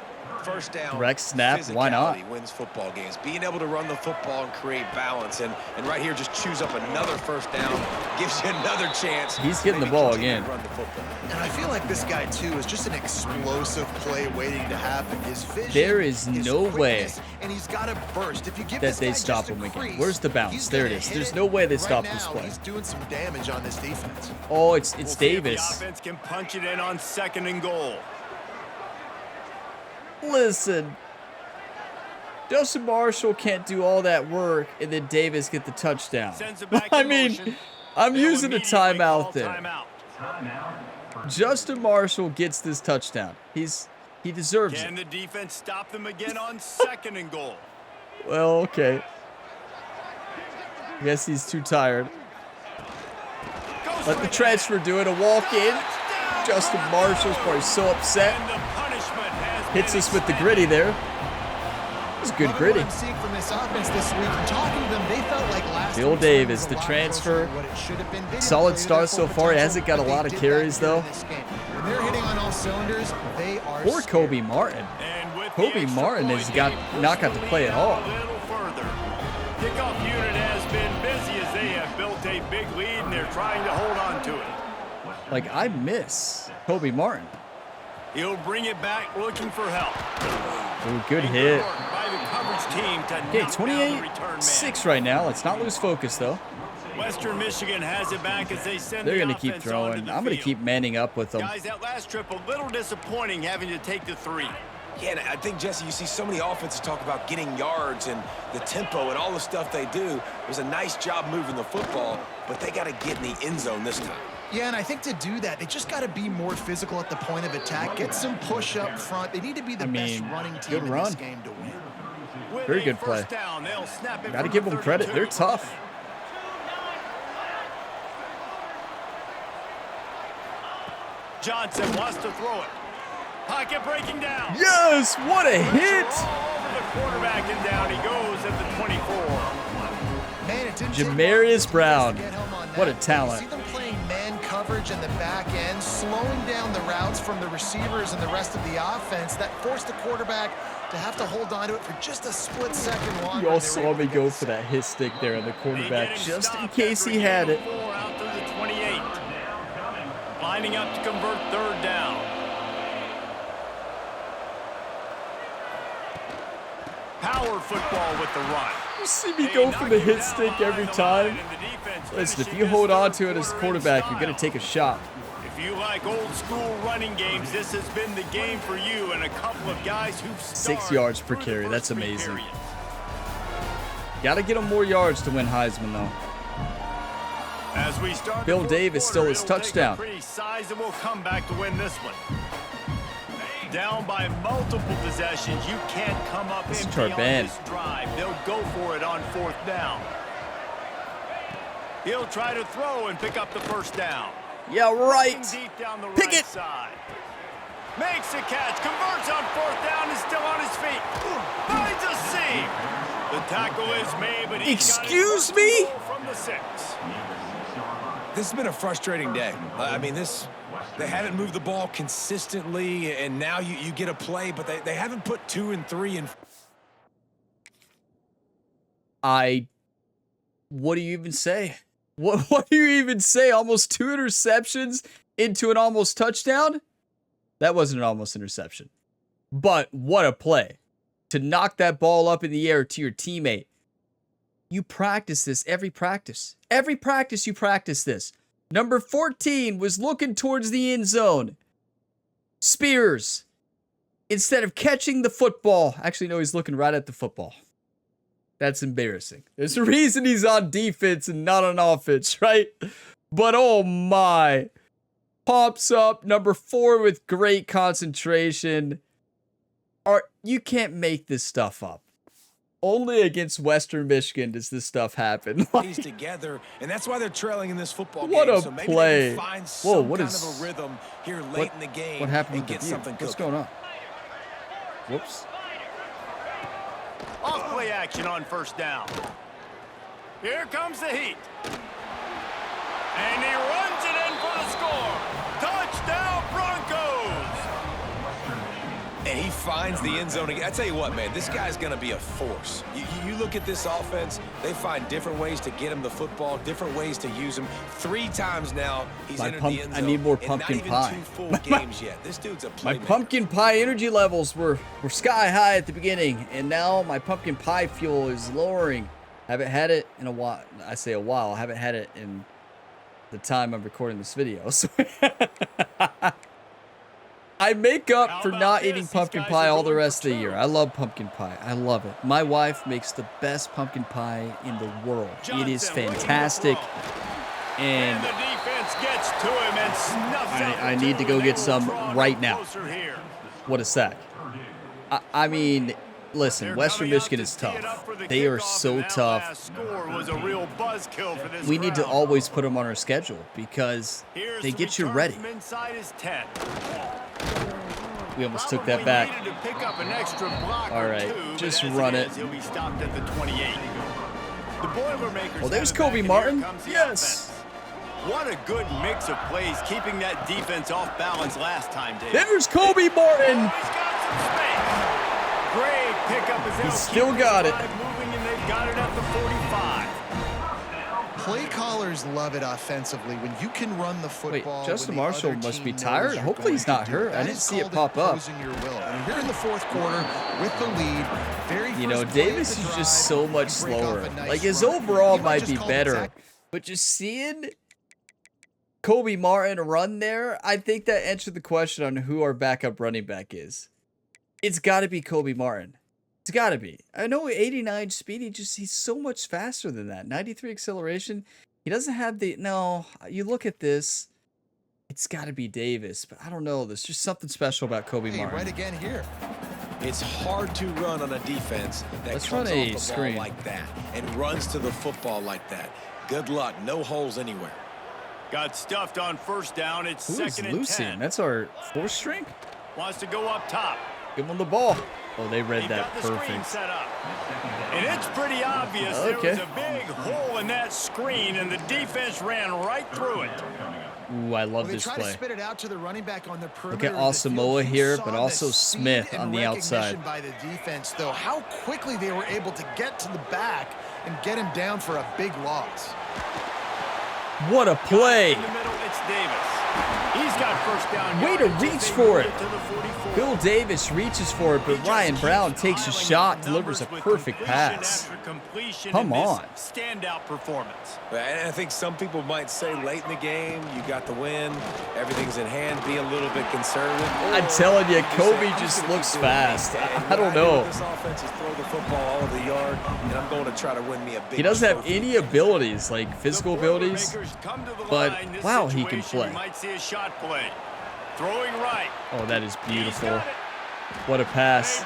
First down, Direct snap, why not? physicality wins football games. Being able to run the football and create balance, and right here, just choose up another 1st down, gives you another chance. He's getting the ball again. Run the football. And I feel like this guy, too, is just an explosive play waiting to happen. His vision, There is his no way quickness, and he's got a burst. If you give that this they guy stop just a him again. crease, Where's the bounce? he's There it gonna is. hit There's it. no way they Right stop now, this play. He's doing some damage on this defense. Oh, it's We'll see if the Davis. offense can punch it in on 2nd and goal. Listen. Justin Marshall can't do all that work, and then Davis get the touchdown. Sends it back I in mean, motion. I'm They'll using a immediately timeout call there. timeout. Justin Marshall gets this touchdown. He deserves Can it. the defense stop them again on 2nd and goal? Well, okay. I guess he's too tired. Let the transfer do it. A walk in. Justin Marshall's probably so upset. And the punishment has Hits been us with the extended. gritty there. It's good What gritty. I'm seeing from this offense this week, I'm talking to them, they felt like last Bill week's Davis, was a the lot transfer. closer to what it should have been. They didn't Solid play to start their so full far. He potential, hasn't got a but lot they of did carries, that here though. in this game. When they're hitting on all cylinders, they are Poor scared. Kobe Martin. And with the Kobe extra Martin point, has they not got to push the play lead at out all. a little further. Kickoff unit has been busy as they have built a big lead, and they're trying to hold on to it. Like, I miss Kobe Martin. He'll bring it back looking for help. Ooh, good hit. By the coverage team to Okay, knock down the return man. 28-6 right now. Let's not lose focus, though. Western Michigan has it back as they send They're the going to keep offense onto throwing. the I'm going to field. keep manning up with them. Guys, that last trip a little disappointing having to take the 3. Yeah, and I think, Jesse, you see so many offenses talk about getting yards and the tempo and all the stuff they do. It was a nice job moving the football, but they got to get in the end zone this time. Yeah, and I think to do that, they just got to be more physical at the point of attack. Get some push up front. They need to be the best running team good in run. this game to win. With Very a good play. first down, they'll snap it Got to from give the them credit. 32. They're tough. Johnson wants to throw it. Pocket breaking down. Yes, what a hit. All over the quarterback, and down he goes at the 24. Man, it didn't Jamarius take Brown. long to get home on What a that. talent. See them playing man coverage in the back end, slowing down the routes from the receivers and the rest of the offense. That forced the quarterback to have to hold on to it for just a split second longer. You all They were saw able me to go get for that hit stick there on the They quarterback, get him just in stopped case after he had it. 4 out to the 28. Lining up to convert 3rd down. Power football with the run. You see me go for the hit stick every time. Listen, if you hold on to it as a quarterback, you're going to take a shot. If you like old school running games, this has been the game for you and a couple of guys who've 6 yards per through the carry. first That's 3 amazing. periods. Got to get him more yards to win Heisman, though. As we start Bill the fourth Davis quarter, stole his it'll take touchdown. a pretty sizable comeback to win this one. Down by multiple possessions, you can't come up empty on this drive. They'll go for it on 4th down. He'll try to throw and pick up the first down. Yeah, right. Deep down the Pick right it. side. Makes a catch, converts on 4th down, is still on his feet. Finds a seam. The tackle is made, but excuse me? From the 6. This has been a frustrating day. I mean, they haven't moved the ball consistently, and now you get a play, but they haven't put 2 and 3 in. What do you even say? What do you even say? Almost 2 interceptions into an almost touchdown? That wasn't an almost interception. But what a play. To knock that ball up in the air to your teammate. You practice this every practice. Every practice you practice this. Number 14 was looking towards the end zone. Spears, instead of catching the football. Actually, no, he's looking right at the football. That's embarrassing. There's a reason he's on defense and not on offense, right? But oh my. Pops up, number 4 with great concentration. You can't make this stuff up. Only against Western Michigan does this stuff happen. He's together, and that's why they're trailing in this football what game. A so maybe play! They can find Whoa, some what kind is of a rhythm here late in the game? What happened and with get the something What's cooking. going on? Whoops. Off play action on 1st down. Here comes the heat. And he runs it in for the score. Touchdown Broncos! And he finds the end zone again. I tell you what, man, this guy's going to be a force. You look at this offense, they find different ways to get him the football, different ways to use him. 3 times now, he's entered the end zone. I need more pumpkin pie. Not even 2 full games yet. This dude's a playmaker. My pumpkin pie energy levels were sky high at the beginning, and now my pumpkin pie fuel is lowering. Haven't had it in a while. I say a while. I haven't had it in the time I'm recording this video. So I make up for not eating pumpkin pie all the rest of the year. I love pumpkin pie. I love it. My wife makes the best pumpkin pie in the world. It is fantastic. And the defense gets to him and snuffs out I need to go get some right now. What a sack. I mean, listen, Western Michigan is tough. They are so tough. We need to always put them on our schedule because they get you ready. We almost took that back. All right, just run it. Well, there's Kobe Martin. Yes. What a good mix of plays, keeping that defense off balance last time, Dave. There's Kobe Martin. He's got some space. Great pickup as He's still got it. Moving, and they've got it at the 45. Play callers love it offensively when you can run the football. Wait, Justin Marshall must be tired. Hopefully he's not hurt. I didn't see it pop up. Your will. And here in the 4th quarter with the lead, you know, Davis is just so much slower. Like his overall might be better, but just seeing Kobe Martin run there, I think that answered the question on who our backup running back is. It's got to be Kobe Martin. It's got to be. I know 89 speed, he's so much faster than that. 93 acceleration. He doesn't have the... No, you look at this, it's got to be Davis, but I don't know. There's just something special about Kobe Martin. Right again here. It's hard to run on a defense that comes off the ball like that and runs to the football like that. Good luck. No holes anywhere. Got stuffed on 1st down. It's Who is 2nd and Lucian? 10. That's our 4th string? Wants to go up top. Give him the ball. Oh, they read He that got the screen perfect. set up. And it's pretty obvious there was a big hole in that screen, and the defense ran right through it. Ooh, I love this play. To spit it out to the running back on the Look at Asamoah here, but also Smith on the outside. By the defense, though, how quickly they were able to get to the back and get him down for a big loss. What a play. In the middle, it's Davis. He's got 1st down. Way to reach for it. Bill Davis reaches for it, but Ryan Brown takes a shot, delivers a perfect pass. Come on. Standout performance. And I think some people might say late in the game, you got the win, everything's in hand, be a little bit conservative. I'm telling you, Kobe just looks fast. I don't know. This offense is throw the football all over the yard, and I'm going to try to win me a big. He doesn't have any abilities, like physical abilities, but wow, he can play. Might see a shot play. Throwing right. Oh, that is beautiful. What a pass.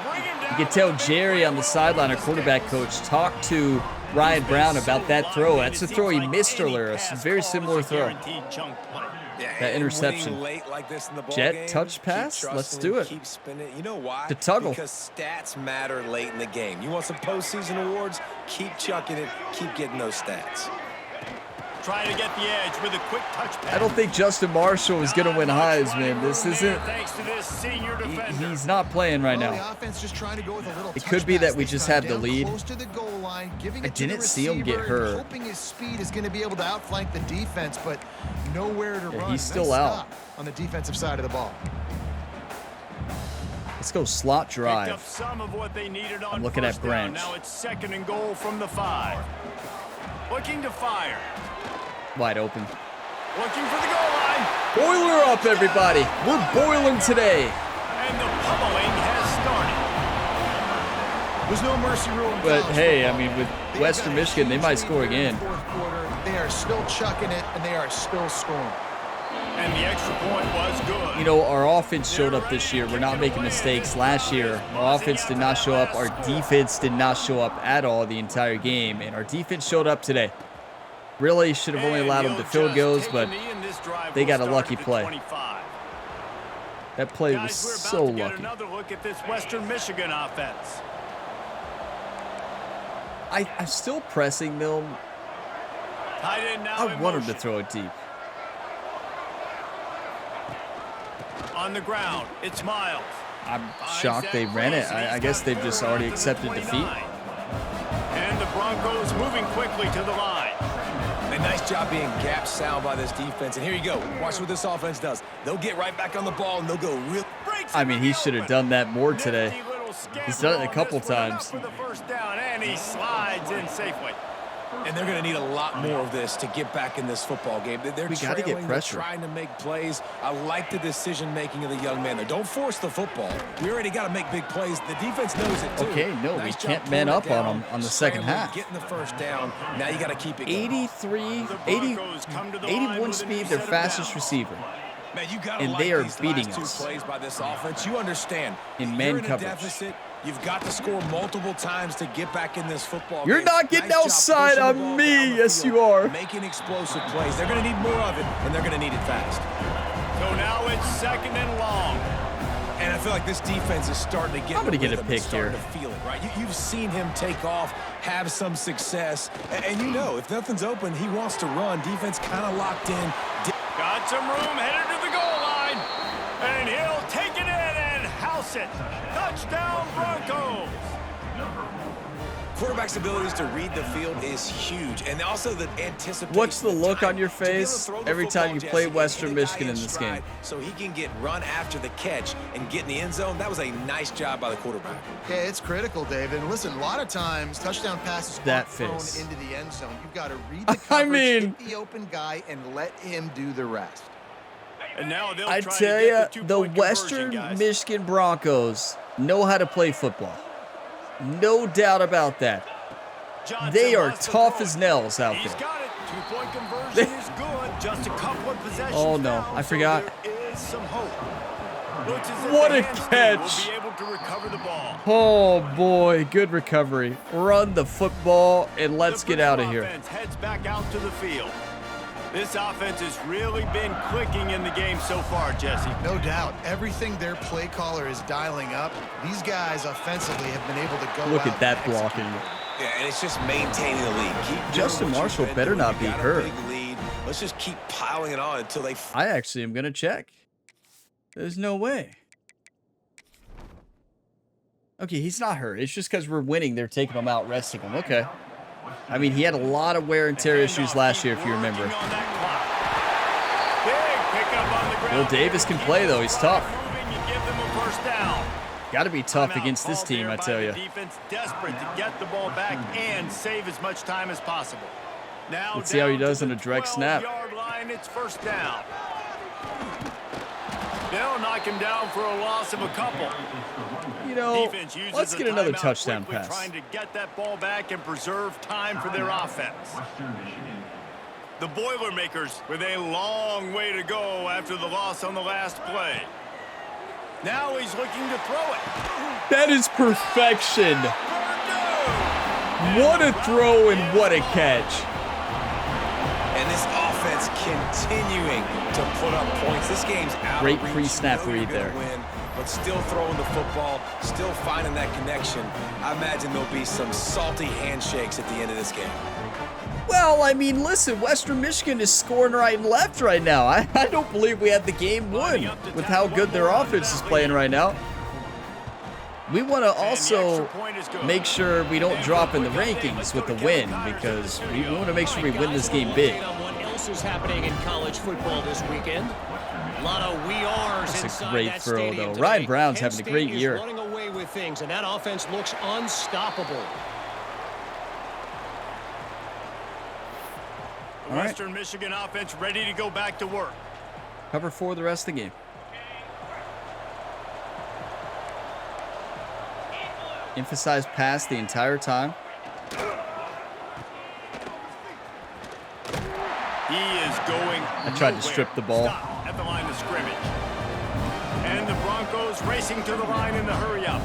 You can tell Jerry on the sideline, our quarterback coach, talked to Ryan Brown about that throw. That's a throw he missed earlier. It's a very similar throw. That interception. Jet touch pass? Let's do it. Keep spinning. You know why? To Tuggle. Because stats matter late in the game. You want some postseason awards? Keep chucking it. Keep getting those stats. Trying to get the edge with a quick touch pass. I don't think Justin Marshall is going to win Heisman. This isn't. Thanks to this senior defender. He's not playing right now. It could be that we just have the lead. I didn't see him get hurt. Hoping his speed is going to be able to outflank the defense, but nowhere to run. He's still out on the defensive side of the ball. Let's go slot drive. I'm looking at Branch. Now it's 2nd and goal from the 5. Looking to fire. Wide open. Looking for the goal line. Boiler up, everybody. We're boiling today. And the pummeling has started. There's no mercy rule in But college hey, I football. mean, with Western Michigan, they might score again. Fourth quarter, they are still chucking it, and they are still scoring. And the extra point was good. You know, our offense showed up this year. We're not making mistakes. Last year, our offense did not show up. Our defense did not show up at all the entire game. And our defense showed up today. Really should have only allowed them to field goals, but they got a lucky play. That play was so lucky. Another look at this Western Michigan offense. I'm still pressing them. I want him to throw it deep. On the ground, it's Miles. I'm shocked they ran it. I guess they've just already accepted defeat. And the Broncos moving quickly to the line. A nice job being gap sound by this defense. And here you go. Watch what this offense does. They'll get right back on the ball, and they'll go real. I mean, he should have done that more today. He's done it a couple times. For the first down, and he slides in safely. And they're going to need a lot more of this to get back in this football game. They're We got to get pressure. They're trying to make plays. I like the decision-making of the young man there. Don't force the football. We already got to make big plays. The defense knows it, too. Okay, no, Nice we job can't man pulling up it down, on them on the second half. Getting the first down. Now you got to keep it going. 81 speed, their fastest receiver. Man, you gotta And like they are these beating last us. 2 plays by this offense. You understand. In You're man in a coverage. deficit. You've got to score multiple times to get back in this football You're game. not getting Nice job outside pushing the on ball me. down the Yes, field, you are. Making explosive plays. They're going to need more of it, and they're going to need it fast. So now it's 2nd and long. And I feel like this defense is starting to get I'm gonna the get a rhythm, pick starting here. to feel it, right? You've seen him take off, have some success, and you know if nothing's open, he wants to run. Defense kind of locked in. Got some room, headed to the goal line. And he'll take it in and house it. Touchdown, Broncos. Quarterback's abilities to read the field is huge, and also the anticipation. What's the look on your to be able to face throw the every football, time you Jesse, play and Western hit a guy Michigan in this stride game? So he can get run after the catch and get in the end zone. That was a nice job by the quarterback. Yeah, it's critical, David. And listen, a lot of times touchdown passes That aren't thrown face. into the end zone. You've got to read the coverage, I mean- hit the open guy, and let him do the rest. And now they'll I try tell to you, get the the two-point Western conversion, guys. Michigan Broncos know how to play football. No doubt about that. Johnson They are wants to tough throw as it. nails out He's there. got it. Two-point conversion is good. Just a couple of possessions. Oh, no. down, I so forgot. there is some hope. Looks as if What the a hands team catch. Will be able to recover the ball. Oh, boy. Good recovery. Run the football, and let's The get out of Purdue here. offense heads back out to the field. This offense has really been clicking in the game so far, Jesse. No doubt. Everything their play caller is dialing up, these guys offensively have been able to go Look out at that and execute. blocking. Yeah, and it's just maintaining the lead. Keep doing Justin what you've Marshall been better doing. not You be got a hurt. big lead. Let's just keep piling it on until they. I actually am going to check. There's no way. Okay, he's not hurt. It's just because we're winning, they're taking him out, resting him. Okay. I mean, he had a lot of wear and tear issues last year, if you remember. Working on that clock. Big pickup on the ground. Will Davis can play, though. He's tough. Moving, you give them a first down. Got to be tough Timeout against this called team, there I by tell the you. Defense desperate to get the ball back and save as much time as possible. Now Let's see how he down to does on the a direct snap. 12-yard line, it's first down. They'll knock him down for a loss of a couple. You know, Defense uses let's a get another timeout touchdown quickly, pass. trying to get that ball back and preserve time for their offense. The Boilermakers with a long way to go after the loss on the last play. Now he's looking to throw it. That is perfection. What a throw and what a catch. And this offense continuing to put up points. This game's out. Great pre-snap read there. Win, but still throwing the football, still finding that connection. I imagine there'll be some salty handshakes at the end of this game. Well, I mean, listen, Western Michigan is scoring right and left right now. I don't believe we have the game won with how good their offense is playing right now. We want to also make sure we don't drop in the rankings with the win because we want to make sure we win this game big. What else is happening in college football this weekend? A lot of we are's. That's a great throw, though. Ryan Brown's having a great year. Running away with things, and that offense looks unstoppable. The Western Michigan offense ready to go back to work. Cover 4 the rest of the game. Emphasize pass the entire time. He is going. I tried to strip the ball. Stop at the line of scrimmage. And the Broncos racing to the line in the hurry up.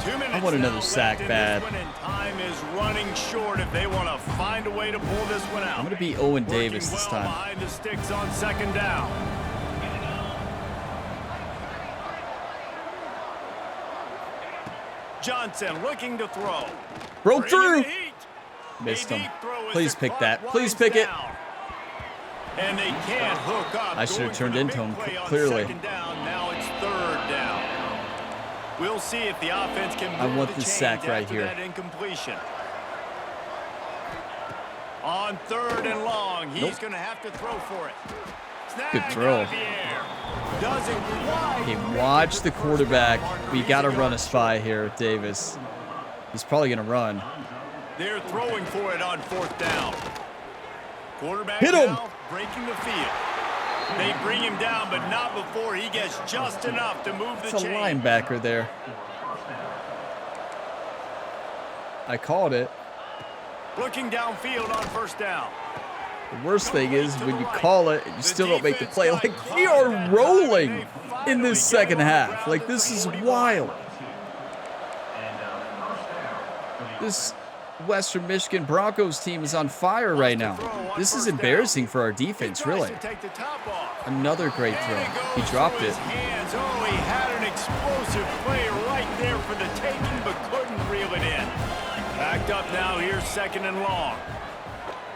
2 minutes. I want another sack bad. Time is running short if they want to find a way to pull this one out. I'm going to be Owen Davis this time. Behind the sticks on 2nd down. Johnson looking to throw. Broke through. Missed him. Please pick that. Please pick it. And they can't hook up. I should have turned into him clearly. Down. Now it's 3rd down. We'll see if the offense can move I want the this sack chains right after here. That incompletion. On 3rd and long, he's going to have to throw for it. Snag Good throw. out of the air. Doesn't quite. Okay, watch the quarterback. We got to run a spy here, Davis. He's probably going to run. They're throwing for it on 4th down. Quarterback Hit him. now breaking the field. They bring him down, but not before he gets just enough to move the It's a chain. linebacker there. I called it. Looking downfield on 1st down. The worst thing is when you call it and you still don't make the play. Like, we are rolling in this second half. Like, this is wild. This Western Michigan Broncos team is on fire right now. This is embarrassing for our defense, really. Another great throw. He dropped it. Oh, he had an explosive play right there for the taking, but couldn't reel it in. Backed up now here, 2nd and long.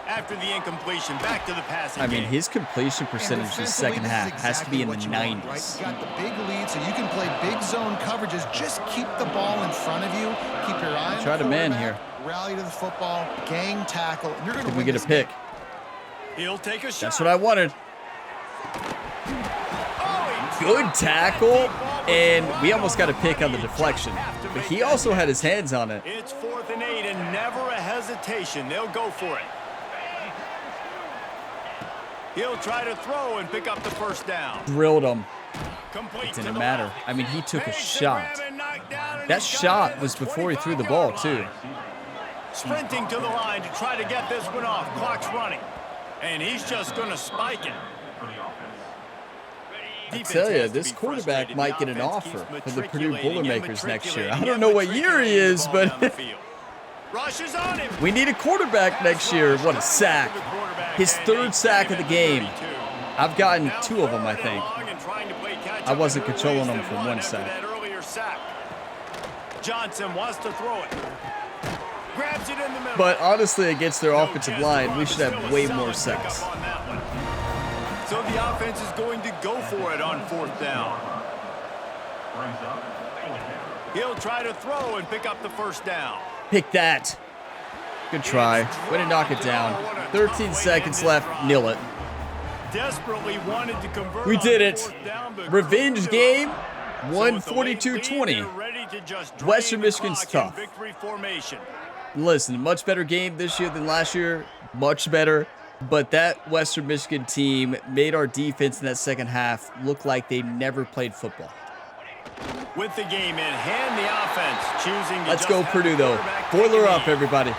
After the incompletion, back to the passing I mean, game. his completion percentage in the second half has to be in the 90s. Right? You got the big lead, so you can play big zone coverages. Just keep the ball in front of you. Keep your eye on Try the to man quarterback, here. Rally to the football, gang tackle. And you're going to Did we get a pick? He'll take a shot. That's what I wanted. Good tackle, and we almost got a pick on the deflection. But he also had his hands on it. It's 4th and 8, and never a hesitation. They'll go for it. He'll try to throw and pick up the 1st down. Drilled him. Complete It to didn't the matter. left. I mean, he took a Makes the shot. grab and knocked down, and That he's shot got it was at the before he threw the ball, too. Sprinting to the line to try to get this one off. Clock's running. And he's just going to spike it. I tell you, this quarterback might get an offer from the Purdue Boilermakers next year. I don't know what year he is, but Rushes on him. we need a quarterback next year. What a sack. His 3rd sack of the game. I've gotten 2 of them, I think. I wasn't controlling them for 1 sack. Johnson wants to throw it. Grabs it in the middle. But honestly, against their offensive line, we should have way more sacks. So the offense is going to go for it on 4th down. He'll try to throw and pick up the 1st down. Pick that. Good try. Way to knock it down. 13 seconds left. Nil it. Desperately wanted to convert. We did it. 4th down, but Revenge couldn't do it. game. So with the late 142-20. lead, they're ready to just drain Western the Michigan's clock in tough. Victory formation. Listen, much better game this year than last year. Much better. But that Western Michigan team made our defense in that second half look like they never played football. With the game in hand, the offense choosing to Let's just go have Purdue, the though. quarterback Boiler take a up, knee. everybody.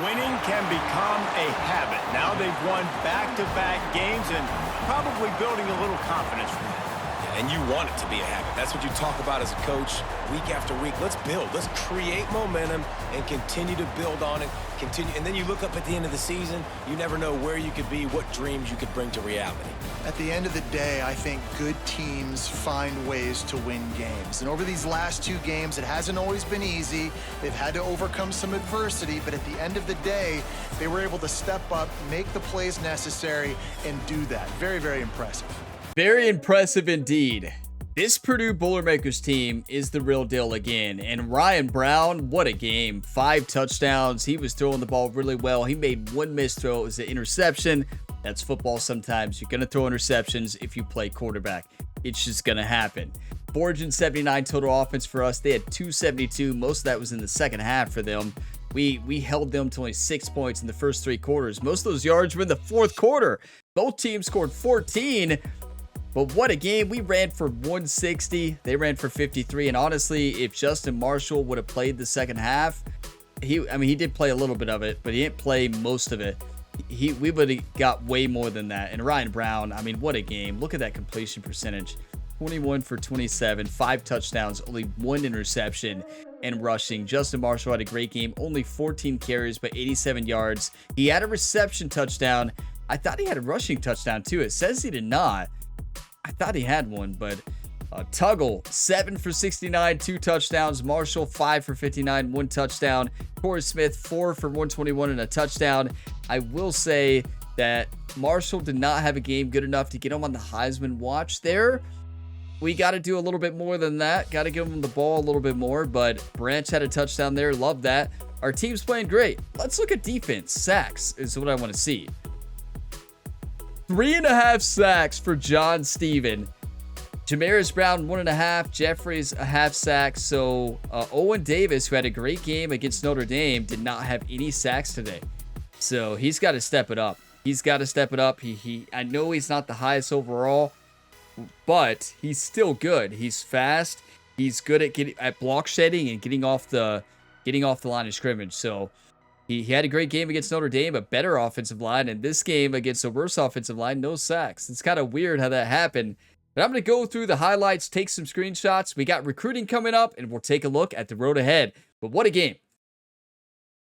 Winning can become a habit. Now they've won back-to-back games and probably building a little confidence from that. And you want it to be a habit. That's what you talk about as a coach week after week. Let's build. Let's create momentum and continue to build on it. Continue. And then you look up at the end of the season, you never know where you could be, what dreams you could bring to reality. At the end of the day, I think good teams find ways to win games. And over these last 2 games, it hasn't always been easy. They've had to overcome some adversity, but at the end of the day, they were able to step up, make the plays necessary, and do that. Very, very impressive. Very impressive indeed. This Purdue Boilermakers team is the real deal again. And Ryan Brown, what a game. 5 touchdowns. He was throwing the ball really well. He made one missed throw. It was an interception. That's football sometimes. You're going to throw interceptions if you play quarterback. It's just going to happen. 479 total offense for us. They had 272. Most of that was in the second half for them. We held them to only 6 points in the first 3 quarters. Most of those yards were in the fourth quarter. Both teams scored 14. But what a game. We ran for 160. They ran for 53. And honestly, if Justin Marshall would have played the second half, he did play a little bit of it, but he didn't play most of it. We would have got way more than that. And Ryan Brown, I mean, what a game. Look at that completion percentage. 21 for 27, 5 touchdowns, only 1 interception and rushing. Justin Marshall had a great game. Only 14 carries, but 87 yards. He had a reception touchdown. I thought he had a rushing touchdown too. It says he did not. I thought he had one, but Tuggle, 7 for 69, 2 touchdowns. Marshall, 5 for 59, 1 touchdown. Corey Smith, 4 for 121 and a touchdown. I will say that Marshall did not have a game good enough to get him on the Heisman watch there. We got to do a little bit more than that. Got to give him the ball a little bit more, but Branch had a touchdown there. Love that. Our team's playing great. Let's look at defense. Sacks is what I want to see. 3.5 sacks for John Steven. Jamaris Brown, 1.5. Jeffries, a half sack. So Owen Davis, who had a great game against Notre Dame, did not have any sacks today. So he's got to step it up. He's got to step it up. I know he's not the highest overall, but he's still good. He's fast. He's good at block shedding and getting off the line of scrimmage. So he had a great game against Notre Dame, a better offensive line, and this game against a worse offensive line, no sacks. It's kind of weird how that happened. But I'm going to go through the highlights, take some screenshots. We got recruiting coming up, and we'll take a look at the road ahead. But what a game.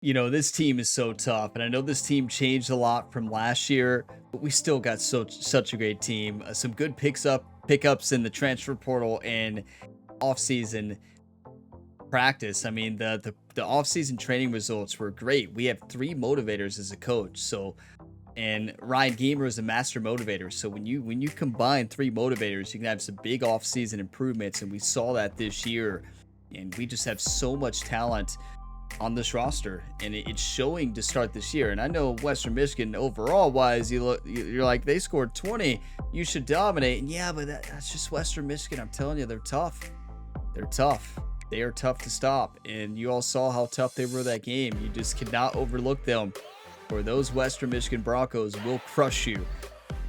You know, this team is so tough, and I know this team changed a lot from last year, but we still got such a great team. Some good pickups in the transfer portal and offseason practice. I mean, the offseason training results were great. We have 3 motivators as a coach. So, and Ryan Gamer is a master motivator. So when you combine 3 motivators, you can have some big offseason improvements, and we saw that this year. And we just have so much talent on this roster, and it's showing to start this year. And I know Western Michigan overall wise, you're like, they scored 20, you should dominate. And yeah, but that's just Western Michigan. I'm telling you, they're tough. They're tough. They are tough to stop. And you all saw how tough they were that game. You just cannot overlook them, or those Western Michigan Broncos will crush you.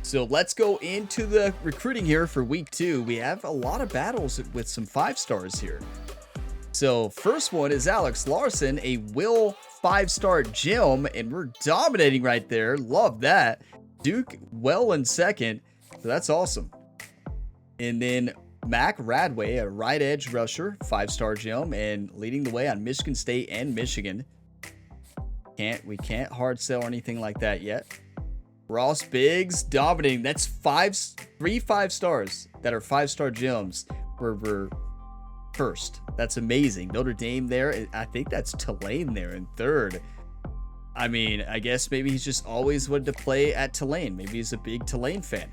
So let's go into the recruiting here for week 2. We have a lot of battles with some 5-stars here. So first one is Alex Larson, a Will 5-star gem, and we're dominating right there. Love that. Duke well in second, so that's awesome. And then Mac Radway, a right edge rusher, 5-star gem, and leading the way on Michigan State and Michigan. We can't hard sell or anything like that yet. Ross Biggs dominating. That's 3 5-stars that are 5-star gems. We're first. That's amazing. Notre Dame there. I think that's Tulane there in third. I mean, I guess maybe he's just always wanted to play at Tulane. Maybe he's a big Tulane fan.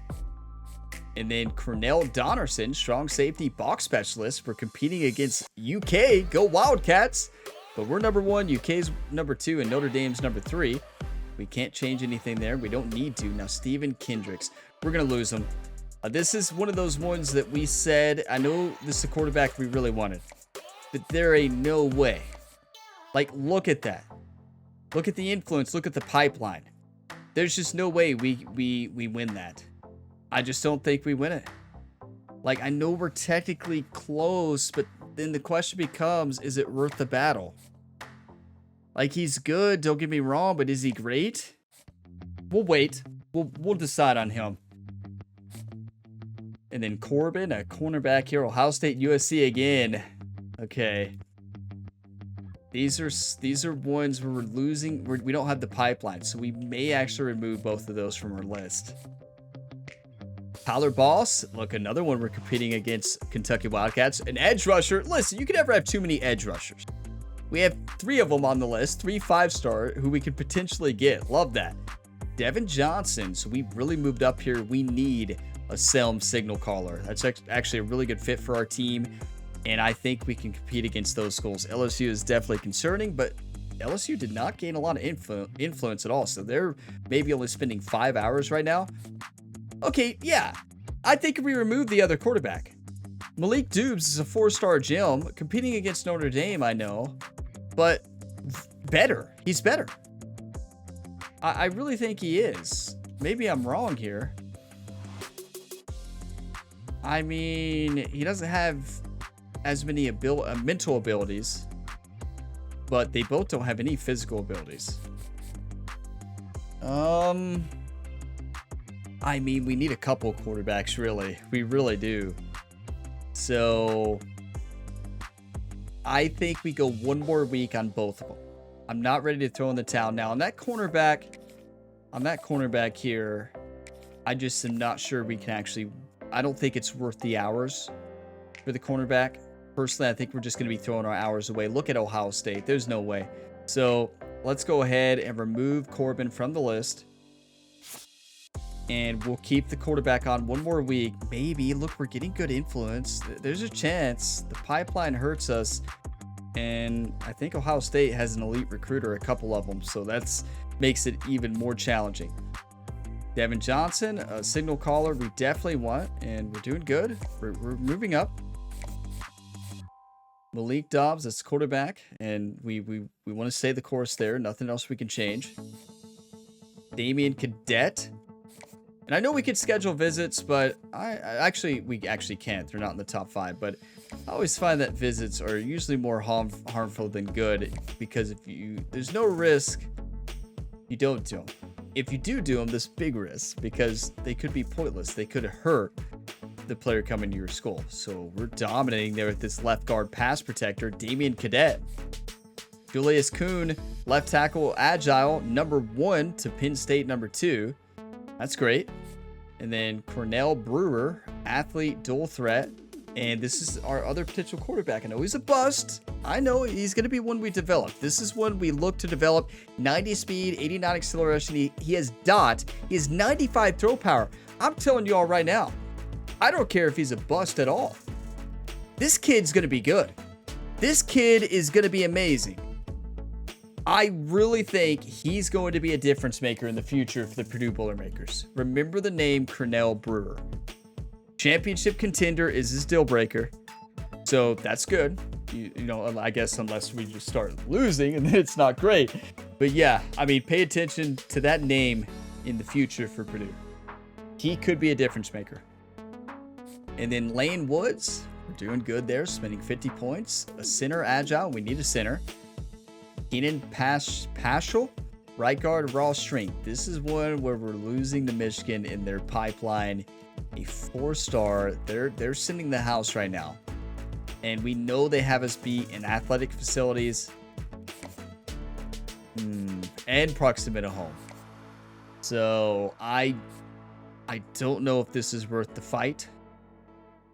And then Cornell Donnerson, strong safety box specialist. We're competing against UK. Go Wildcats. But we're number 1. UK's number 2, and Notre Dame's number 3. We can't change anything there. We don't need to. Now, Stephen Kendricks. We're going to lose him. This is one of those ones that we said, I know this is a quarterback we really wanted, but there ain't no way. Like, look at that. Look at the influence. Look at the pipeline. There's just no way we win that. I just don't think we win it. Like, I know we're technically close, but then the question becomes, is it worth the battle? Like, he's good, don't get me wrong, but is he great? We'll wait. We'll decide on him. And then Corbin, a cornerback here. Ohio State, USC again. Okay. These are ones where we're losing. We don't have the pipeline, so we may actually remove both of those from our list. Tyler Boss, look, another one we're competing against Kentucky Wildcats. An edge rusher. Listen, you can never have too many edge rushers. We have 3 of them on the list, 3 5-star who we could potentially get. Love that. Devin Johnson. So we really moved up here. We need a Selm signal caller. That's actually a really good fit for our team. And I think we can compete against those schools. LSU is definitely concerning, but LSU did not gain a lot of influence at all. So they're maybe only spending 5 hours right now. Okay, yeah. I think if we remove the other quarterback. Malik Dubes is a 4-star gem. Competing against Notre Dame, I know. But better. He's better. I really think he is. Maybe I'm wrong here. I mean, he doesn't have as many mental abilities, but they both don't have any physical abilities. I mean, we need a couple quarterbacks, really. We really do. So I think we go one more week on both of them. I'm not ready to throw in the towel now. On that cornerback here, I just am not sure we can actually. I don't think it's worth the hours for the cornerback. Personally, I think we're just going to be throwing our hours away. Look at Ohio State. There's no way. So let's go ahead and remove Corbin from the list. And we'll keep the quarterback on one more week. Maybe. Look, we're getting good influence. There's a chance. The pipeline hurts us. And I think Ohio State has an elite recruiter, a couple of them. So that makes it even more challenging. Devin Johnson, a signal caller we definitely want. And we're doing good. We're moving up. Malik Dobbs, that's quarterback, and we want to stay the course there. Nothing else we can change. Damian Cadet, and I know we could schedule visits, but we actually can't. They're not in the top 5. But I always find that visits are usually more harmful than good, because there's no risk, you don't do them. If you do them, there's big risk because they could be pointless. They could hurt the player coming to your school. So we're dominating there with this left guard pass protector, Damian Cadet. Julius Kuhn, left tackle, agile, number 1 to Penn State, number 2. That's great. And then Cornell Brewer, athlete, dual threat. And this is our other potential quarterback. I know he's a bust. I know he's going to be one we develop. This is one we look to develop. 90 speed, 89 acceleration. He has dot. He has 95 throw power. I'm telling you all right now, I don't care if he's a bust at all. This kid's going to be good. This kid is going to be amazing. I really think he's going to be a difference maker in the future for the Purdue Boilermakers. Remember the name Cornell Brewer. Championship contender is his deal breaker. So that's good. You know, I guess unless we just start losing and then it's not great. But yeah, I mean, pay attention to that name in the future for Purdue. He could be a difference maker. And then Lane Woods, we're doing good there, spending 50 points. A center, agile, we need a center. Keenan Paschal, right guard, raw strength. This is one where we're losing to Michigan in their pipeline. A 4-star, they're sending the house right now. And we know they have us beat in athletic facilities and proximity to home. So I don't know if this is worth the fight.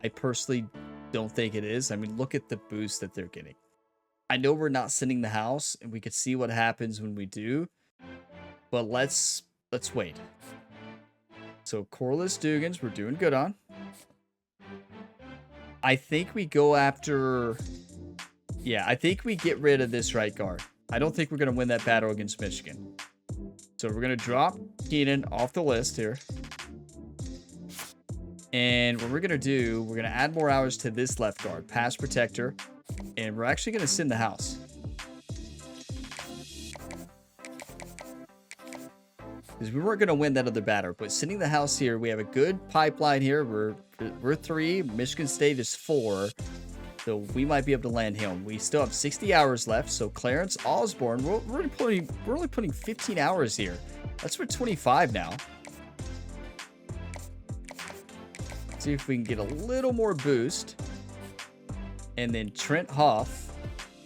I personally don't think it is. I mean, look at the boost that they're getting. I know we're not sending the house, and we could see what happens when we do. But let's wait. So Corliss Dugans, we're doing good on. I think we go after. Yeah, I think we get rid of this right guard. I don't think we're going to win that battle against Michigan. So we're going to drop Keenan off the list here. And what we're going to do, we're going to add more hours to this left guard, pass protector, and we're actually going to send the house. Because we weren't going to win that other battle, but sending the house here, we have a good pipeline here. We're 3, Michigan State is 4, so we might be able to land him. We still have 60 hours left, so Clarence Osborne, we're only putting 15 hours here. That's for 25 now. See if we can get a little more boost. And then Trent Huff,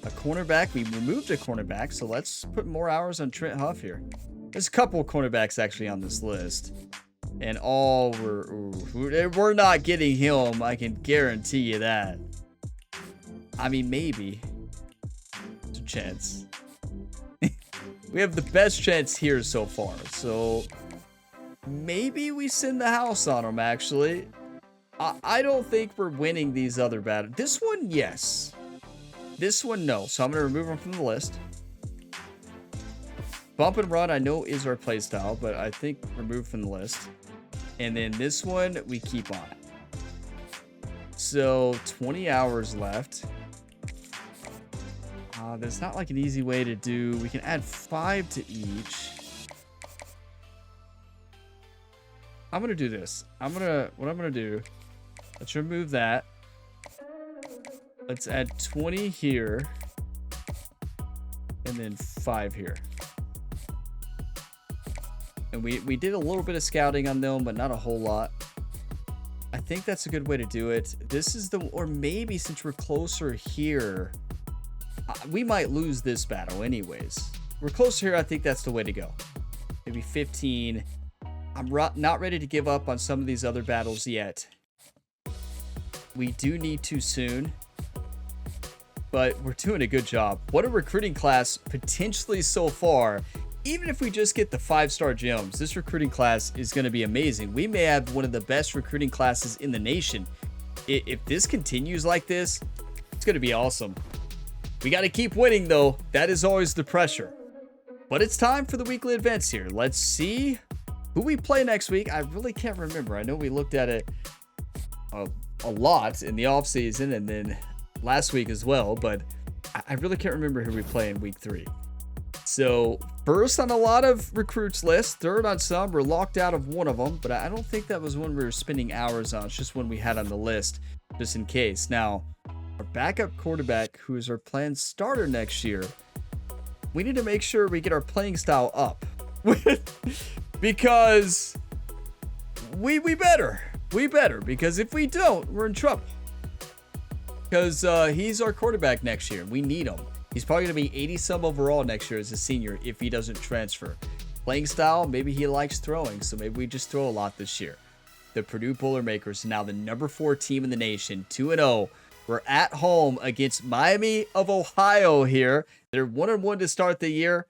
a cornerback. We removed a cornerback, so let's put more hours on Trent Huff here. There's a couple of cornerbacks actually on this list. And all we're not getting him. I can guarantee you that. I mean, maybe. There's a chance. We have the best chance here so far. So maybe we send the house on him, actually. I don't think we're winning these other battles. This one, yes. This one, no. So I'm going to remove him from the list. Bump and run, I know is our play style, but I think remove from the list. And then this one, we keep on. So 20 hours left. There's not like an easy way to do. We can add 5 to each. I'm gonna do this. What I'm gonna do. Let's remove that. Let's add 20 here, and then 5 here. And we did a little bit of scouting on them, but not a whole lot. I think that's a good way to do it. This is or maybe since we're closer here, we might lose this battle anyways. We're closer here. I think that's the way to go. Maybe 15. I'm not ready to give up on some of these other battles yet. We do need to soon, but we're doing a good job. What a recruiting class potentially so far. Even if we just get the 5-star gems, this recruiting class is going to be amazing. We may have one of the best recruiting classes in the nation. If this continues like this, it's going to be awesome. We got to keep winning, though. That is always the pressure. But it's time for the weekly events here. Let's see who we play next week. I really can't remember. I know we looked at it a lot in the offseason and then last week as well, but I really can't remember who we play in week 3. So first on a lot of recruits lists, third on some. We're locked out of one of them, but I don't think that was one we were spending hours on. It's just one we had on the list just in case. Now, our backup quarterback, who is our planned starter next year, we need to make sure we get our playing style up because we better because if we don't, we're in trouble because he's our quarterback next year. We need him. He's probably going to be 80-some overall next year as a senior if he doesn't transfer. Playing style, maybe he likes throwing, so maybe we just throw a lot this year. The Purdue Boilermakers are now the number 4 team in the nation, 2-0. We're at home against Miami of Ohio here. They're 1-1 to start the year.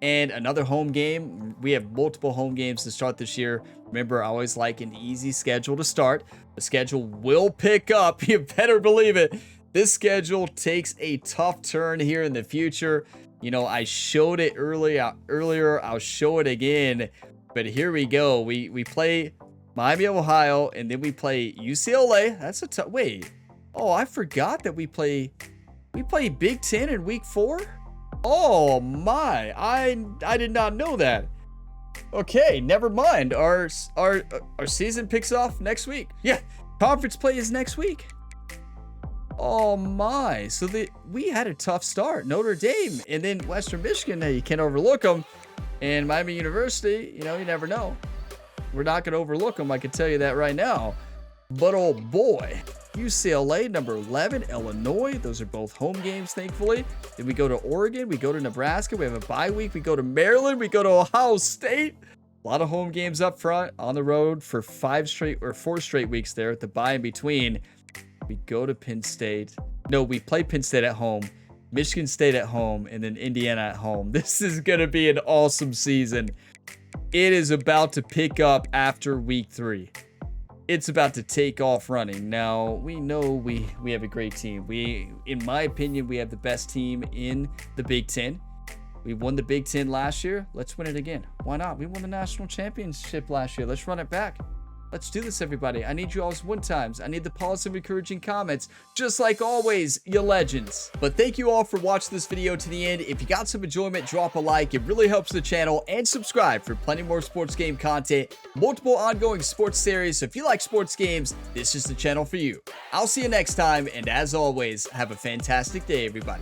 And another home game. We have multiple home games to start this year. Remember, I always like an easy schedule to start. The schedule will pick up. You better believe it. This schedule takes a tough turn here in the future. You know, I showed it earlier. I'll show it again. But here we go. We play Miami of Ohio, and then we play UCLA. That's a tough... Wait. Oh, I forgot that we play Big Ten in week 4. Oh my, I did not know that. Okay, never mind. Our season picks off next week. Yeah, conference play is next week. Oh my, so we had a tough start. Notre Dame and then Western Michigan. Hey, you can't overlook them. And Miami University, you know, you never know. We're not going to overlook them. I can tell you that right now. But oh boy, UCLA, number 11, Illinois. Those are both home games, thankfully. Then we go to Oregon. We go to Nebraska. We have a bye week. We go to Maryland. We go to Ohio State. A lot of home games up front, on the road for 4 straight weeks there at the bye in between. We go to Penn State. No, we play Penn State at home, Michigan State at home, and then Indiana at home. This is going to be an awesome season. It is about to pick up after week 3. It's about to take off running. Now, we know we have a great team. In my opinion, we have the best team in the Big Ten. We won the Big Ten last year. Let's win it again. Why not? We won the national championship last year. Let's run it back. Let's do this, everybody. I need you all's win times. I need the positive, encouraging comments, just like always, you legends. But thank you all for watching this video to the end. If you got some enjoyment, drop a like. It really helps the channel. And subscribe for plenty more sports game content, multiple ongoing sports series. So if you like sports games, this is the channel for you. I'll see you next time. And as always, have a fantastic day, everybody.